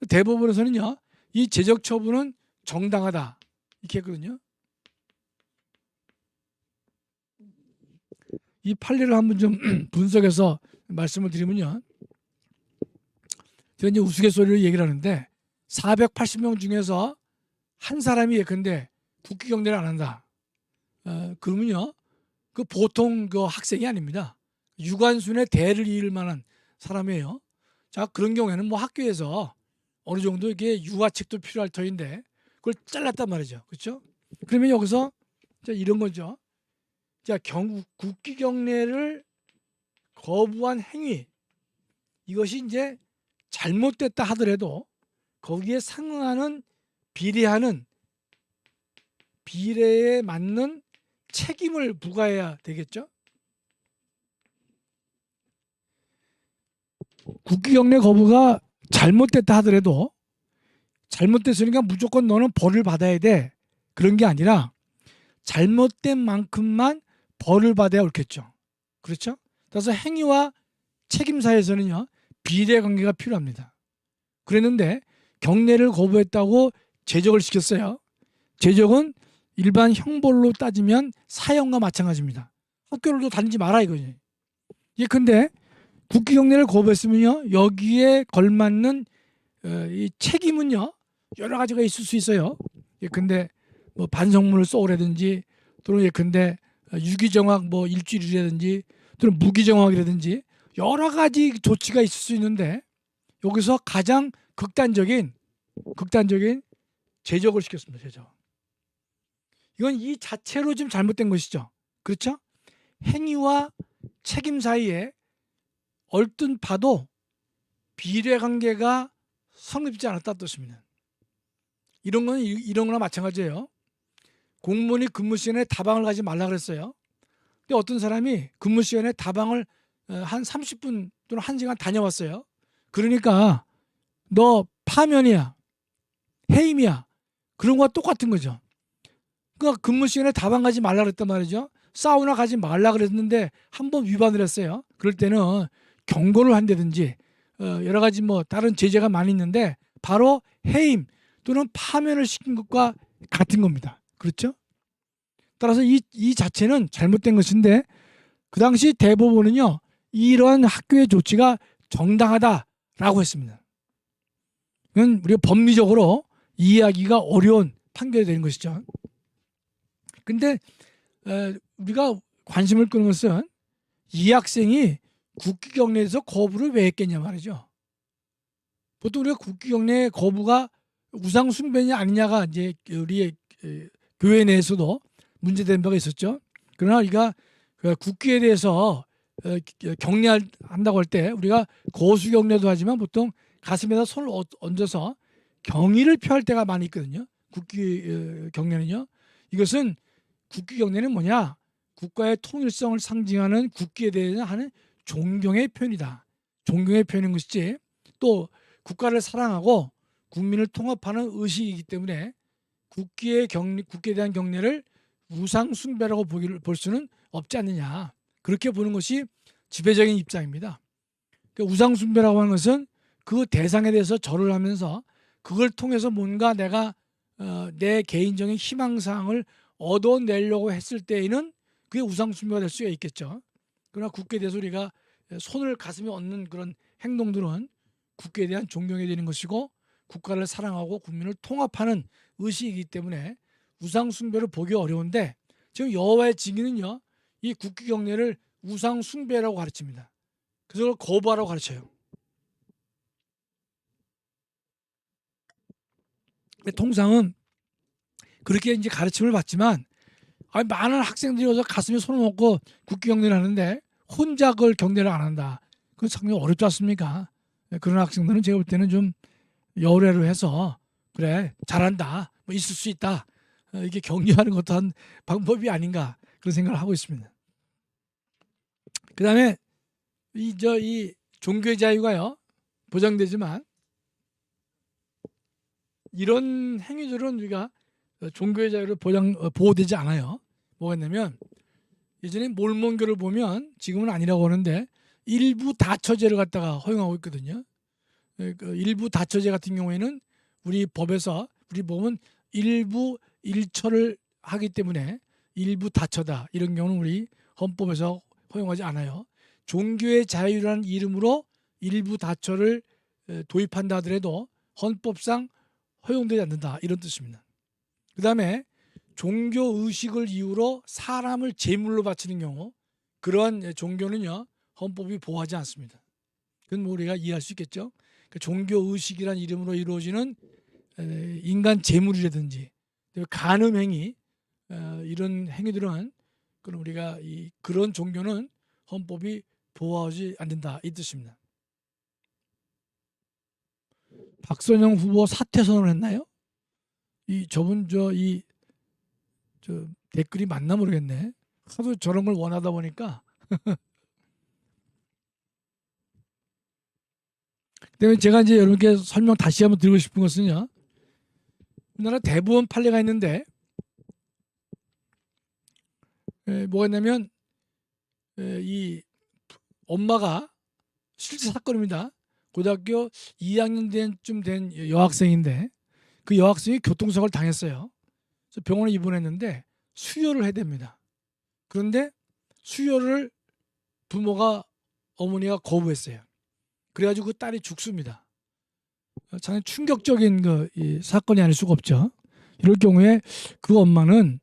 [SPEAKER 1] 대법원에서는요, 이 제적 처분은 정당하다 이렇게 했거든요. 이 판례를 한번 좀 분석해서 말씀을 드리면요, 제가 이제 우스갯소리로 얘기를 하는데 480명 중에서 한 사람이 예컨대 국기경례를 안 한다. 그러면요, 그 보통 그 학생이 아닙니다. 유관순의 대를 이을 만한 사람이에요. 자, 그런 경우에는 뭐 학교에서 어느 정도 이게 유아책도 필요할 터인데 그걸 잘랐단 말이죠. 그렇죠? 그러면 여기서 자, 이런 거죠. 자, 국기경례를 거부한 행위, 이것이 이제 잘못됐다 하더라도 거기에 상응하는 비례에 맞는 책임을 부과해야 되겠죠. 국기경례 거부가 잘못됐다 하더라도 잘못됐으니까 무조건 너는 벌을 받아야 돼, 그런 게 아니라 잘못된 만큼만 벌을 받아야 옳겠죠. 그렇죠? 그래서 행위와 책임 사이에서는요, 비례 관계가 필요합니다. 그랬는데 경례를 거부했다고 제적을 시켰어요. 제적은 일반 형벌로 따지면 사형과 마찬가지입니다. 학교를 다니지 마라 이거지. 근데 국기경례를 거부했으면요, 여기에 걸맞는 이 책임은요 여러 가지가 있을 수 있어요. 근데 뭐 반성문을 써오라든지 또는 예컨대 유기정학 뭐 일주일이라든지 또는 무기정학이라든지 여러 가지 조치가 있을 수 있는데 여기서 가장 극단적인 제적을 시켰습니다. 제적. 이건 이 자체로 좀 잘못된 것이죠. 그렇죠? 행위와 책임 사이에 얼뜬 봐도 비례 관계가 성립되지 않았다는 뜻입니다. 이런 거나 마찬가지예요. 공무원이 근무 시간에 다방을 가지 말라 그랬어요. 근데 어떤 사람이 근무 시간에 다방을 한 30분 또는 1시간 다녀왔어요. 그러니까 너 파면이야, 해임이야, 그런 거와 똑같은 거죠. 그러니까 근무 시간에 다방 가지 말라 그랬단 말이죠. 사우나 가지 말라 그랬는데 한 번 위반을 했어요. 그럴 때는 경고를 한다든지 여러 가지 뭐 다른 제재가 많이 있는데 바로 해임 또는 파면을 시킨 것과 같은 겁니다. 그렇죠? 따라서 이 자체는 잘못된 것인데 그 당시 대법원은요, 이러한 학교의 조치가 정당하다라고 했습니다. 이건 우리가 법리적으로 이해하기가 어려운 판결이 되는 것이죠. 근데 우리가 관심을 끄는 것은 이 학생이 국기경례에서 거부를 왜 했겠냐 말이죠. 보통 우리가 국기경례 거부가 우상숭배냐 아니냐가 이제 우리의 교회 내에서도 문제된 바가 있었죠. 그러나 우리가 국기에 대해서 경례한다고 할 때 우리가 거수경례도 하지만 보통 가슴에다 손을 얹어서 경의를 표할 때가 많이 있거든요. 국기 경례는요. 이것은 국기 경례는 뭐냐? 국가의 통일성을 상징하는 국기에 대해서 하는 존경의 표현이다. 존경의 표현인 것이지 또 국가를 사랑하고 국민을 통합하는 의식이기 때문에 국기에 대한 경례를 우상 숭배라고 볼 수는 없지 않느냐. 그렇게 보는 것이 지배적인 입장입니다. 우상 숭배라고 하는 것은 그 대상에 대해서 절을 하면서 그걸 통해서 뭔가 내가 내 개인적인 희망사항을 얻어내려고 했을 때에는 그게 우상숭배가 될 수가 있겠죠. 그러나 국기에 대해서 우리가 손을 가슴에 얹는 그런 행동들은 국기에 대한 존경이 되는 것이고 국가를 사랑하고 국민을 통합하는 의식이기 때문에 우상숭배를 보기 어려운데 지금 여호와의 증인은요, 이 국기 경례를 우상숭배라고 가르칩니다. 그래서 그걸 거부하라고 가르쳐요. 통상은 그렇게 이제 가르침을 받지만 많은 학생들이 어서 가슴에 손을 얹고 국기 경례를 하는데 혼자 그걸 경례를 안 한다. 그건 상당히 어렵지 않습니까? 그런 학생들은 제가 볼 때는 좀 여례로 해서 그래 잘한다, 뭐 있을 수 있다, 이게 격려하는 것도 한 방법이 아닌가 그런 생각을 하고 있습니다. 그다음에 이 종교의 자유가요 보장되지만 이런 행위들은 우리가 종교의 자유를 보호되지 않아요. 뭐가 있냐면 예전에 몰몬교를 보면 지금은 아니라고 하는데 일부 다처제를 갖다가 허용하고 있거든요. 그 일부 다처제 같은 경우에는 우리 법에서 우리 보면 일부 일처를 하기 때문에 일부 다처다 이런 경우는 우리 헌법에서 허용하지 않아요. 종교의 자유라는 이름으로 일부 다처를 도입한다 하더라도 헌법상 허용되지 않는다 이런 뜻입니다. 그 다음에 종교 의식을 이유로 사람을 제물로 바치는 경우 그러한 종교는요 헌법이 보호하지 않습니다. 그건 뭐 우리가 이해할 수 있겠죠. 그 종교 의식이란 이름으로 이루어지는 인간 제물이라든지 간음 행위 이런 행위들은 그럼 우리가 그런 종교는 헌법이 보호하지 않는다 이 뜻입니다. 박선영 후보 사퇴 선언을 했나요? 저분 저 댓글이 맞나 모르겠네. 하도 저런 걸 원하다 보니까. 그다음에 제가 이제 여러분께 설명 다시 한번 드리고 싶은 것은요. 우리나라 대법원 판례가 있는데 뭐가 있냐면 이 엄마가 실제 사건입니다. 고등학교 2학년 쯤 된 여학생인데 그 여학생이 교통사고를 당했어요. 그래서 병원에 입원했는데 수혈을 해야 됩니다. 그런데 수혈을 어머니가 거부했어요. 그래가지고 그 딸이 죽습니다. 상당히 충격적인 사건이 아닐 수가 없죠. 이럴 경우에 그 엄마는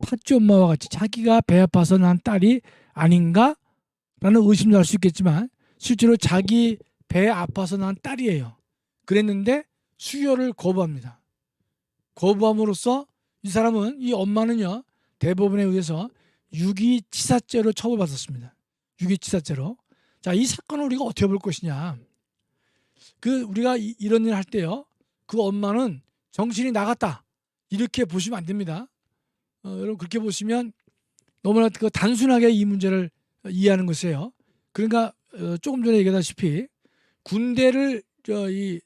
[SPEAKER 1] 팥쥐 엄마와 같이 자기가 배 아파서 난 딸이 아닌가라는 의심도 할 수 있겠지만 실제로 자기 배 아파서 난 딸이에요. 그랬는데 수혈을 거부합니다. 거부함으로써 이 엄마는요 대법원에 의해서 유기치사죄로 처벌받았습니다. 유기치사죄로. 자, 이 사건을 우리가 어떻게 볼 것이냐. 우리가 이런 일 할 때요. 그 엄마는 정신이 나갔다. 이렇게 보시면 안 됩니다. 여러분 그렇게 보시면 너무나 단순하게 이 문제를 이해하는 것이에요. 그러니까 조금 전에 얘기했다시피 군대를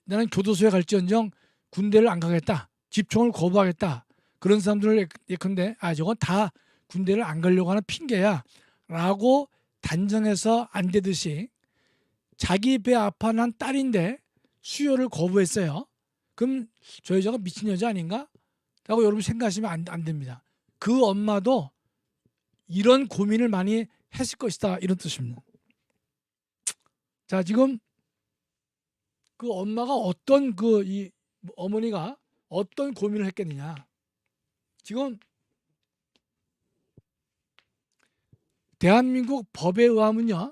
[SPEAKER 1] 나는 교도소에 갈지언정 군대를 안 가겠다. 집총을 거부하겠다. 그런 사람들을 예컨대 저건 다 군대를 안 가려고 하는 핑계야 라고 단정해서 안 되듯이 자기 배 아파 난 딸인데 수혈을 거부했어요. 그럼 저 여자가 미친 여자 아닌가? 라고 여러분 생각하시면 안 됩니다. 그 엄마도 이런 고민을 많이 했을 것이다 이런 뜻입니다. 자, 지금 그 엄마가 이 어머니가 어떤 고민을 했겠느냐. 지금 대한민국 법에 의하면요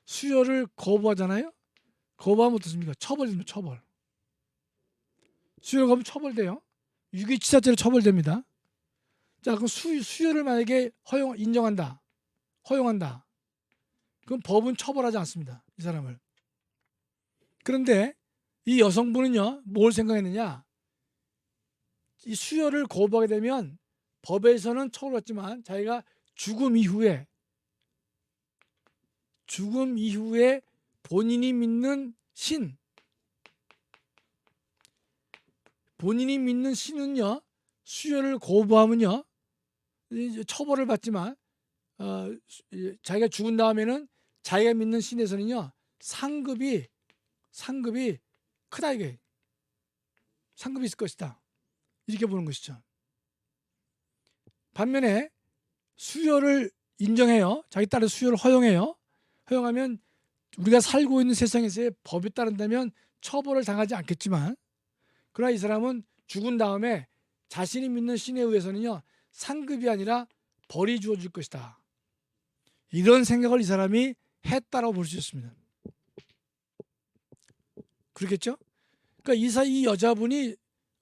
[SPEAKER 1] 수혈을 거부하잖아요. 거부하면 어떻습니까? 처벌입니다. 처벌. 수혈 거부 처벌돼요. 유기치사죄로 처벌됩니다. 자, 그럼 수혈을 만약에 인정한다, 허용한다. 그럼 법은 처벌하지 않습니다. 이 사람을. 그런데 이 여성분은요 뭘 생각했느냐. 이 수혈을 거부하게 되면 법에서는 처벌받지만 자기가 죽음 이후에 본인이 믿는 신은요 수혈을 거부하면요 처벌을 받지만 자기가 죽은 다음에는 자기가 믿는 신에서는요 상급이 크다, 이게 상급이 있을 것이다 이렇게 보는 것이죠. 반면에 수혈을 인정해요. 자기 딸의 수혈을 허용하면 우리가 살고 있는 세상에서의 법에 따른다면 처벌을 당하지 않겠지만, 그러나 이 사람은 죽은 다음에 자신이 믿는 신에 의해서는요 상급이 아니라 벌이 주어질 것이다, 이런 생각을 이 사람이 했다라고 볼 수 있습니다. 그렇겠죠? 그러니까 이 여자분이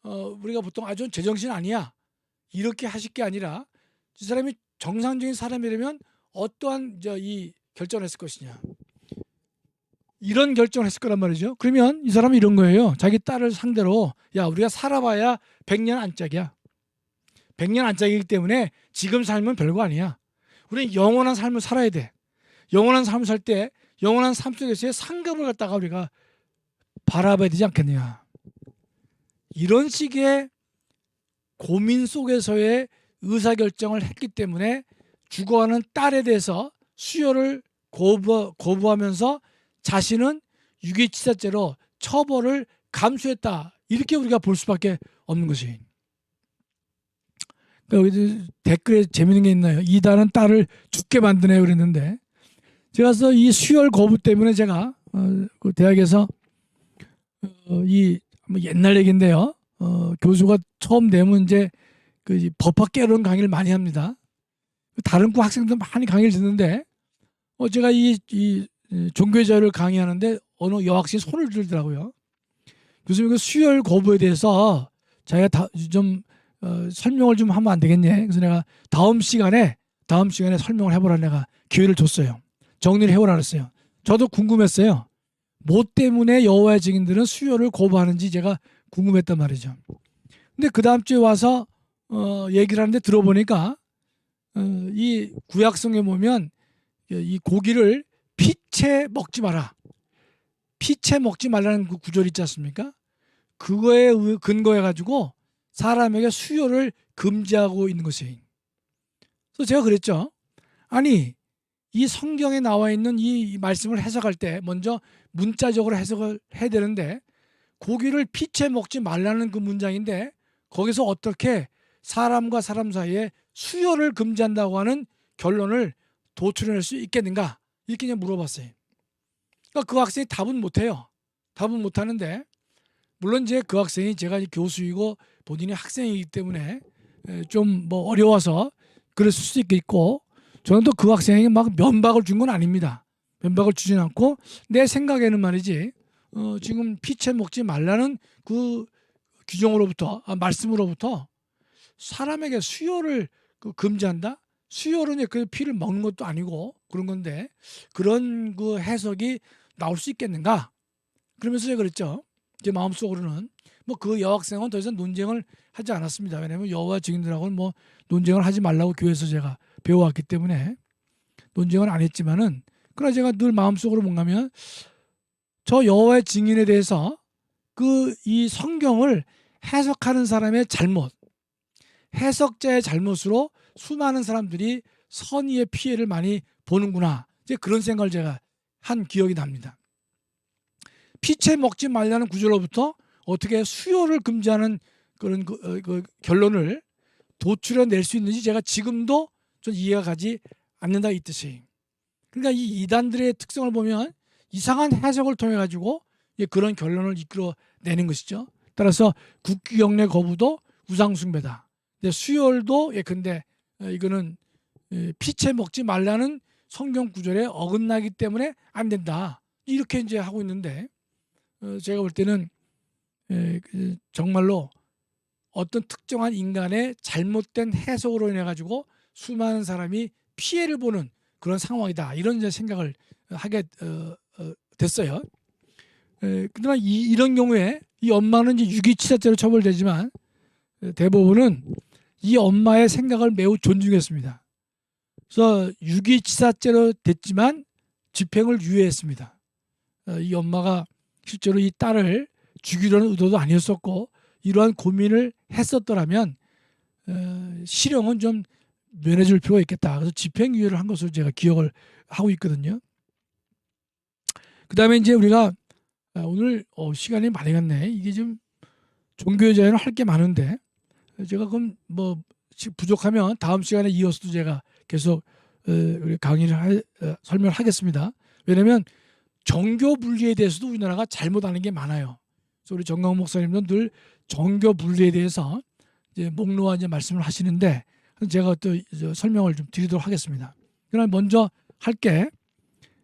[SPEAKER 1] 우리가 보통 아주 제정신 아니야 이렇게 하실 게 아니라 이 사람이 정상적인 사람이라면 어떠한 이 결정을 했을 것이냐. 이런 결정을 했을 거란 말이죠. 그러면 이 사람은 이런 거예요. 자기 딸을 상대로 야 우리가 살아봐야 100년 안짝이야. 100년 안짝이기 때문에 지금 삶은 별거 아니야. 우리는 영원한 삶을 살아야 돼. 영원한 삶을 살 때 영원한 삶 속에서의 상급을 갖다가 우리가 바라봐야 되지 않겠느냐. 이런 식의 고민 속에서의 의사결정을 했기 때문에 죽어가는 딸에 대해서 수요를 거부하면서 자신은 유기치사죄로 처벌을 감수했다. 이렇게 우리가 볼 수밖에 없는 것이. 그러니까 여기 댓글에 재밌는 게 있나요? 이단은 딸을 죽게 만드네요. 그랬는데 제가 이 수혈 거부 때문에 제가 그 대학에서 이 옛날 얘기인데요. 교수가 처음 되면 이제 그 법학 개론 강의를 많이 합니다. 다른 과 학생들 많이 강의를 듣는데 제가 이 종교의 자유를 강의하는데 어느 여학생이 손을 들더라고요. 교수님 그 수혈 거부에 대해서 자기가 좀 설명을 좀 하면 안 되겠냐. 그래서 내가 다음 시간에 설명을 해보라 내가 기회를 줬어요. 정리를 해오라 그랬어요. 저도 궁금했어요. 뭐 때문에 여호와의 증인들은 수혈을 거부하는지 제가 궁금했단 말이죠. 근데 그 다음 주에 와서 얘기를 하는데 들어보니까 이 구약성에 보면 이 고기를 피채 먹지 마라. 피채 먹지 말라는 그 구절이 있지 않습니까? 그거에 근거해 가지고 사람에게 수혈을 금지하고 있는 것이에요. 그래서 제가 그랬죠. 아니 이 성경에 나와 있는 이 말씀을 해석할 때 먼저 문자적으로 해석을 해야 되는데 고기를 피채 먹지 말라는 그 문장인데 거기서 어떻게 사람과 사람 사이에 수혈을 금지한다고 하는 결론을 도출해낼 수 있겠는가? 이렇게 그냥 물어봤어요. 그러니까 그 학생이 답은 못해요. 답은 못하는데 물론 이제 그 학생이 제가 교수이고 본인이 학생이기 때문에 좀 뭐 어려워서 그랬을 수도 있겠고 저는 또 그 학생에게 막 면박을 준 건 아닙니다. 면박을 주진 않고 내 생각에는 말이지 지금 피채 먹지 말라는 그 규정으로부터 말씀으로부터 사람에게 수혈을 금지한다? 수혈은 그 피를 먹는 것도 아니고 그런 건데 그런 그 해석이 나올 수 있겠는가? 그러면서 제가 그랬죠. 제 마음속으로는 뭐 그 여학생은 더 이상 논쟁을 하지 않았습니다. 왜냐하면 여호와 증인들하고는 뭐 논쟁을 하지 말라고 교회에서 제가 배워왔기 때문에 논쟁을 안 했지만은 그러나 제가 늘 마음속으로 뭔가면 저 여호와의 증인에 대해서 그 이 성경을 해석하는 사람의 잘못, 해석자의 잘못으로 수많은 사람들이 선의의 피해를 많이 보는구나. 이제 그런 생각을 제가 한 기억이 납니다. 피채 먹지 말라는 구절로부터 어떻게 수혈을 금지하는 그런 그 결론을 도출해낼 수 있는지 제가 지금도 좀 이해가 가지 않는다 이 뜻이에요. 그러니까 이 이단들의 특성을 보면 이상한 해석을 통해 가지고 그런 결론을 이끌어내는 것이죠. 따라서 국기경례 거부도 우상숭배다. 수혈도 근데 이거는 피채 먹지 말라는 성경 구절에 어긋나기 때문에 안 된다. 이렇게 이제 하고 있는데 제가 볼 때는 정말로 어떤 특정한 인간의 잘못된 해석으로 인해 가지고 수많은 사람이 피해를 보는 그런 상황이다. 이런 이제 생각을 하게 됐어요. 그러나 이런 경우에 이 엄마는 이제 유기치사죄로 처벌되지만 대법원은 이 엄마의 생각을 매우 존중했습니다. 그래서 유기치사죄로 됐지만 집행을 유예했습니다. 이 엄마가 실제로 이 딸을 죽이려는 의도도 아니었었고 이러한 고민을 했었더라면 실형은 좀 면해줄 필요가 있겠다. 그래서 집행유예를 한 것으로 제가 기억을 하고 있거든요. 그 다음에 이제 우리가 오늘 시간이 많이 갔네. 이게 좀 종교의 자유는 할 게 많은데 제가 그럼 뭐 부족하면 다음 시간에 이어서도 제가 계속 강의를 설명을 하겠습니다. 왜냐하면 정교 분리에 대해서도 우리나라가 잘못하는 게 많아요. 그래서 우리 정강 목사님도 늘 정교 분리에 대해서 이제 목놓아 이제 말씀을 하시는데 제가 또 설명을 좀 드리도록 하겠습니다. 그럼 먼저 할게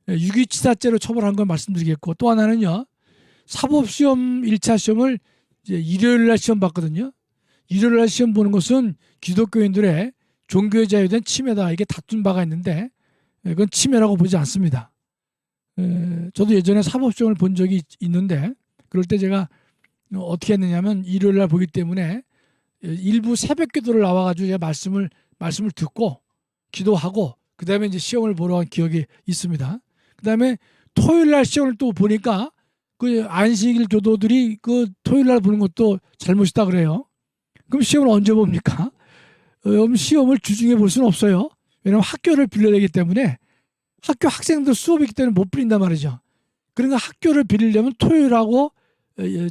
[SPEAKER 1] 유기치사죄로 처벌한 걸 말씀드리겠고 또 하나는요 사법시험 1차 시험을 이제 일요일 날 시험 봤거든요. 일요일 날 시험 보는 것은 기독교인들의 종교의 자유에 대한 침해다. 이게 다툰 바가 있는데 그건 침해라고 보지 않습니다. 저도 예전에 사법시험을 본 적이 있는데 그럴 때 제가 어떻게 했느냐면 일요일 날 보기 때문에 일부 새벽 기도를 나와가지고 제가 말씀을 듣고 기도하고 그 다음에 이제 시험을 보러 간 기억이 있습니다. 그 다음에 토요일 날 시험을 또 보니까 그 안식일 교도들이 그 토요일 날 보는 것도 잘못이다 그래요. 그럼 시험을 언제 봅니까? 시험을 주중에 볼 수는 없어요. 왜냐하면 학교를 빌려야 되기 때문에 학교 학생들 수업이 있기 때문에 못 빌린단 말이죠. 그러니까 학교를 빌리려면 토요일하고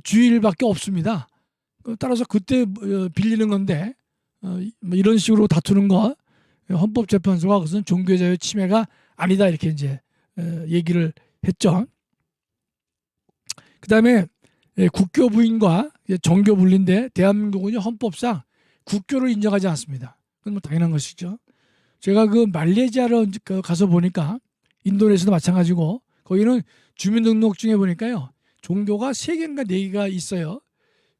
[SPEAKER 1] 주일밖에 없습니다. 따라서 그때 빌리는 건데 뭐 이런 식으로 다투는 거 헌법재판소가 그것은 종교의 자유 침해가 아니다 이렇게 이제 얘기를 했죠. 그다음에 국교 부인과 정교 분리인데 대한민국은 헌법상 국교를 인정하지 않습니다. 그건 뭐 당연한 것이죠. 제가 그 말레이시아를 가서 보니까 인도네시아도 마찬가지고 거기는 주민등록증에 보니까요 종교가 3개인가 4개가 있어요.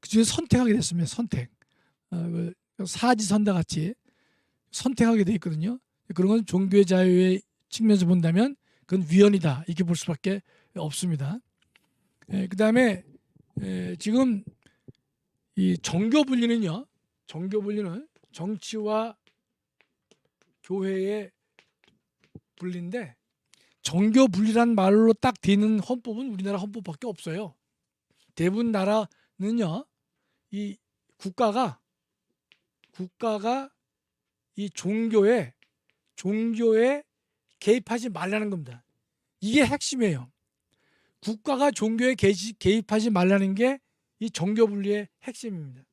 [SPEAKER 1] 그중에 선택하게 됐습니다. 선택. 사지선다 같이 선택하게 돼 있거든요. 그런 건 종교의 자유의 측면에서 본다면 그건 위헌이다 이렇게 볼 수밖에 없습니다. 그다음에 지금 이 정교 분리는요. 정교 분리는 정치와 교회의 분리인데 정교 분리란 말로 딱 되는 헌법은 우리나라 헌법밖에 없어요. 대부분 나라는요. 이 국가가 이 종교에 개입하지 말라는 겁니다. 이게 핵심이에요. 국가가 종교에 개입하지 말라는 게 이 정교 분리의 핵심입니다.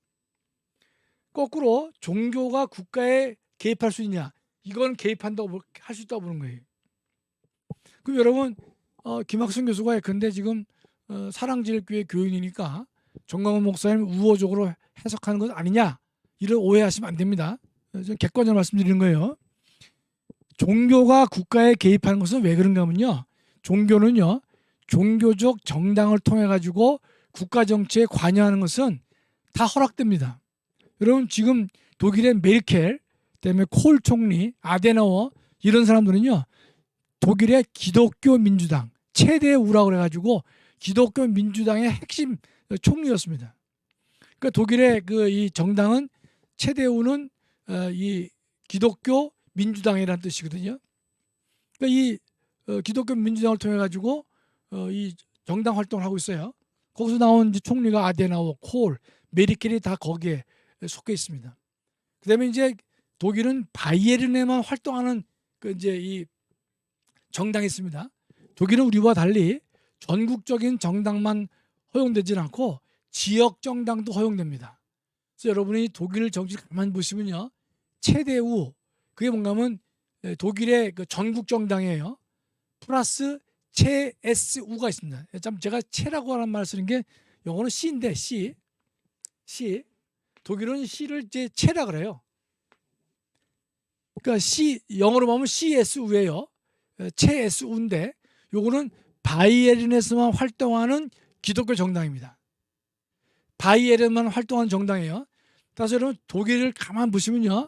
[SPEAKER 1] 거꾸로 종교가 국가에 개입할 수 있냐? 이건 개입한다고 할 수 있다고 보는 거예요. 그럼 여러분 김학순 교수가 근데 지금 사랑제일교회 교인이니까 정광훈 목사님 우호적으로 해석하는 것 아니냐? 이를 오해하시면 안 됩니다. 좀 객관적으로 말씀드리는 거예요. 종교가 국가에 개입하는 것은 왜 그런가 하면요. 종교는요. 종교적 정당을 통해 가지고 국가 정치에 관여하는 것은 다 허락됩니다. 여러분 지금 독일의 메르켈, 그다음에 콜 총리, 아데나워 이런 사람들은요. 독일의 기독교 민주당 최대우라고 그래가지고 기독교 민주당의 핵심 총리였습니다. 그러니까 독일의 이 정당은 최대우는 이 기독교 민주당이라는 뜻이거든요. 그러니까 이 기독교 민주당을 통해 가지고 이 정당 활동을 하고 있어요. 거기서 나온 이제 총리가 아데나워, 콜, 메르켈이 다 거기에 속해 있습니다. 그다음에 이제 독일은 바이에른에만 활동하는 이제 이 정당이 있습니다. 독일은 우리와 달리 전국적인 정당만 허용되지 않고 지역 정당도 허용됩니다. 그래서 여러분이 독일 정치 가만 보시면요, 최대우 그게 뭔가 하면 독일의 그 전국 정당이에요. 플러스 최SU가 있습니다. 참 제가 최라고 하는 말을 쓰는 게 영어는 C인데 C 독일은 C를 이제 최라 그래요. 그러니까 C 영어로 보면 CSU예요. 최SU인데 요거는 바이에른에서만 활동하는 기독교 정당입니다. 바이에른만 활동하는 정당이에요. 따라서 여러분 독일을 가만 보시면요.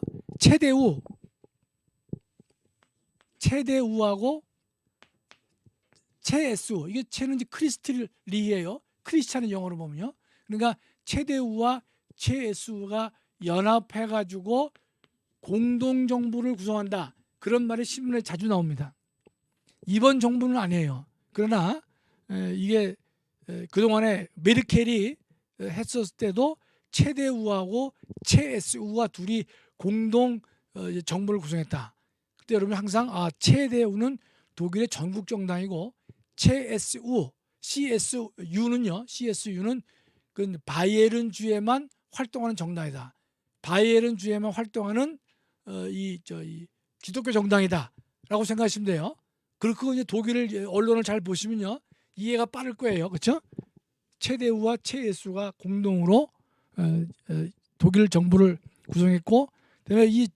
[SPEAKER 1] 최대우하고 최SU 이게 최는 이제 크리스트리예요. 크리스찬의 영어로 보면요. 그러니까 최대우와 최SU가 연합해 가지고 공동 정부를 구성한다. 그런 말이 신문에 자주 나옵니다. 이번 정부는 아니에요. 그러나 이게 그동안에 메르켈이 했었을 때도 최대우하고 최SU가 둘이 공동 정부를 구성했다. 그때 여러분 항상 최대우는 독일의 전국 정당이고 최SU, CSU는요. CSU는 그 바이에른 주에만 활동하는 정당이다. 바이에른 주에만 활동하는 이 기독교 정당이다라고 생각하시면 돼요. 그리고 이제 독일 언론을 잘 보시면요 이해가 빠를 거예요, 그렇죠? 최대우와 최예수가 공동으로 독일 정부를 구성했고, 그다음에 이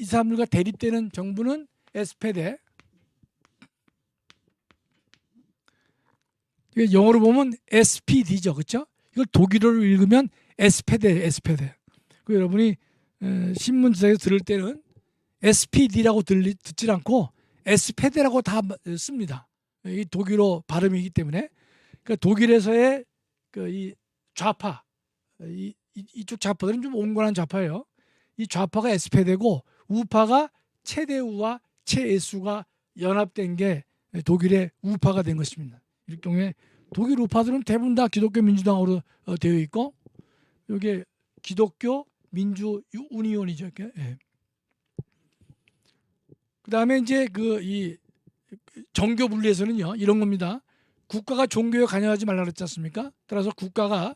[SPEAKER 1] 사람들과 대립되는 정부는 SPD. 영어로 보면 SPD죠, 그렇죠? 이걸 독일어로 읽으면 SPD. 그 여러분이 신문지에서 들을 때는 SPD라고 듣질 않고 SPD라고 다 씁니다. 이 독일어 발음이기 때문에. 그러니까 독일에서의 이 좌파, 이쪽 좌파들은 좀 온건한 좌파예요. 이 좌파가 SPD고 우파가 최대우와 최애수가 연합된 게 독일의 우파가 된 것입니다. 이 경우에 독일 우파들은 대부분 다 기독교 민주당으로 되어 있고, 여기 기독교 민주 유니온이죠. 예. 그다음에 이제 이 정교 분리에서는요 이런 겁니다. 국가가 종교에 관여하지 말라 그랬지 않습니까? 따라서 국가가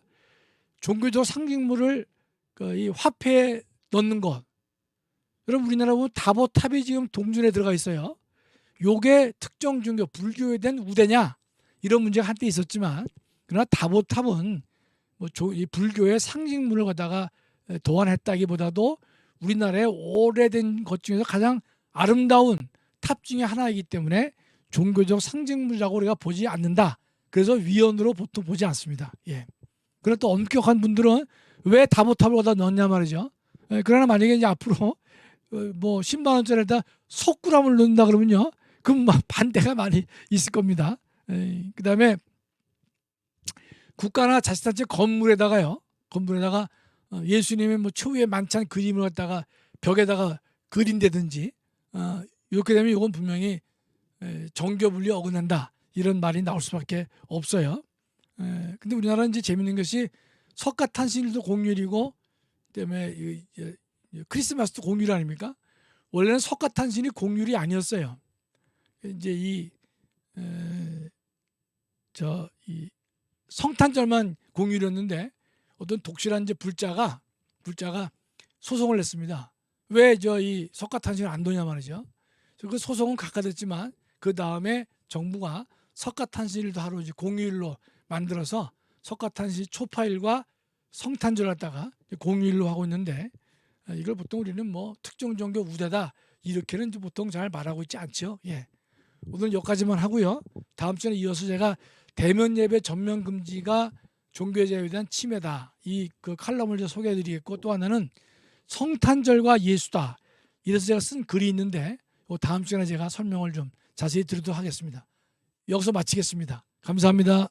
[SPEAKER 1] 종교적 상징물을 이 화폐에 넣는 것. 여러분 우리나라 보면 다보탑이 지금 동전에 들어가 있어요. 요게 특정 종교 불교에 대한 우대냐 이런 문제가 한때 있었지만, 그러나 다보탑은 뭐 이 불교의 상징물을 갖다가 도안했다기보다도 우리나라의 오래된 것 중에서 가장 아름다운 탑 중에 하나이기 때문에 종교적 상징물이라고 우리가 보지 않는다. 그래서 위헌으로 보통 보지 않습니다. 예. 그러나 또 엄격한 분들은 왜 다보탑을 갖다 넣냐 말이죠. 그러나 만약에 이제 앞으로 뭐 10만 원짜리에다 석굴암을 넣는다 그러면요, 그럼 반대가 많이 있을 겁니다. 그다음에 국가나 자치단체 건물에다가 예수님의 뭐 최후의 만찬 그림을 갖다가 벽에다가 그린다든지 이렇게 되면 이건 분명히 정교 분리 어긋난다 이런 말이 나올 수밖에 없어요. 근데 우리나라는 이제 재밌는 것이 석가탄신일도 공휴일이고, 그다음에 크리스마스도 공휴일 아닙니까? 원래는 석가탄신이 공휴일이 아니었어요. 이제 이 성탄절만 공휴일이었는데 어떤 독실한 이제 불자가 소송을 냈습니다. 왜 이 석가탄신을 안 도냐 말이죠. 그 소송은 각하됐지만 그 다음에 정부가 석가탄신일도 하루 이제 공휴일로 만들어서 석가탄신 초파일과 성탄절 갖다가 공휴일로 하고 있는데, 이걸 보통 우리는 뭐 특정 종교 우대다 이렇게는 이제 보통 잘 말하고 있지 않죠. 예. 오늘 여기까지만 하고요. 다음 주에 이어서 제가 대면 예배 전면 금지가 종교 자유에 대한 침해다, 이 칼럼을 제가 소개해드리겠고, 또 하나는 성탄절과 예수다, 이래서 제가 쓴 글이 있는데 다음 주에 제가 설명을 좀 자세히 드리도록 하겠습니다. 여기서 마치겠습니다. 감사합니다.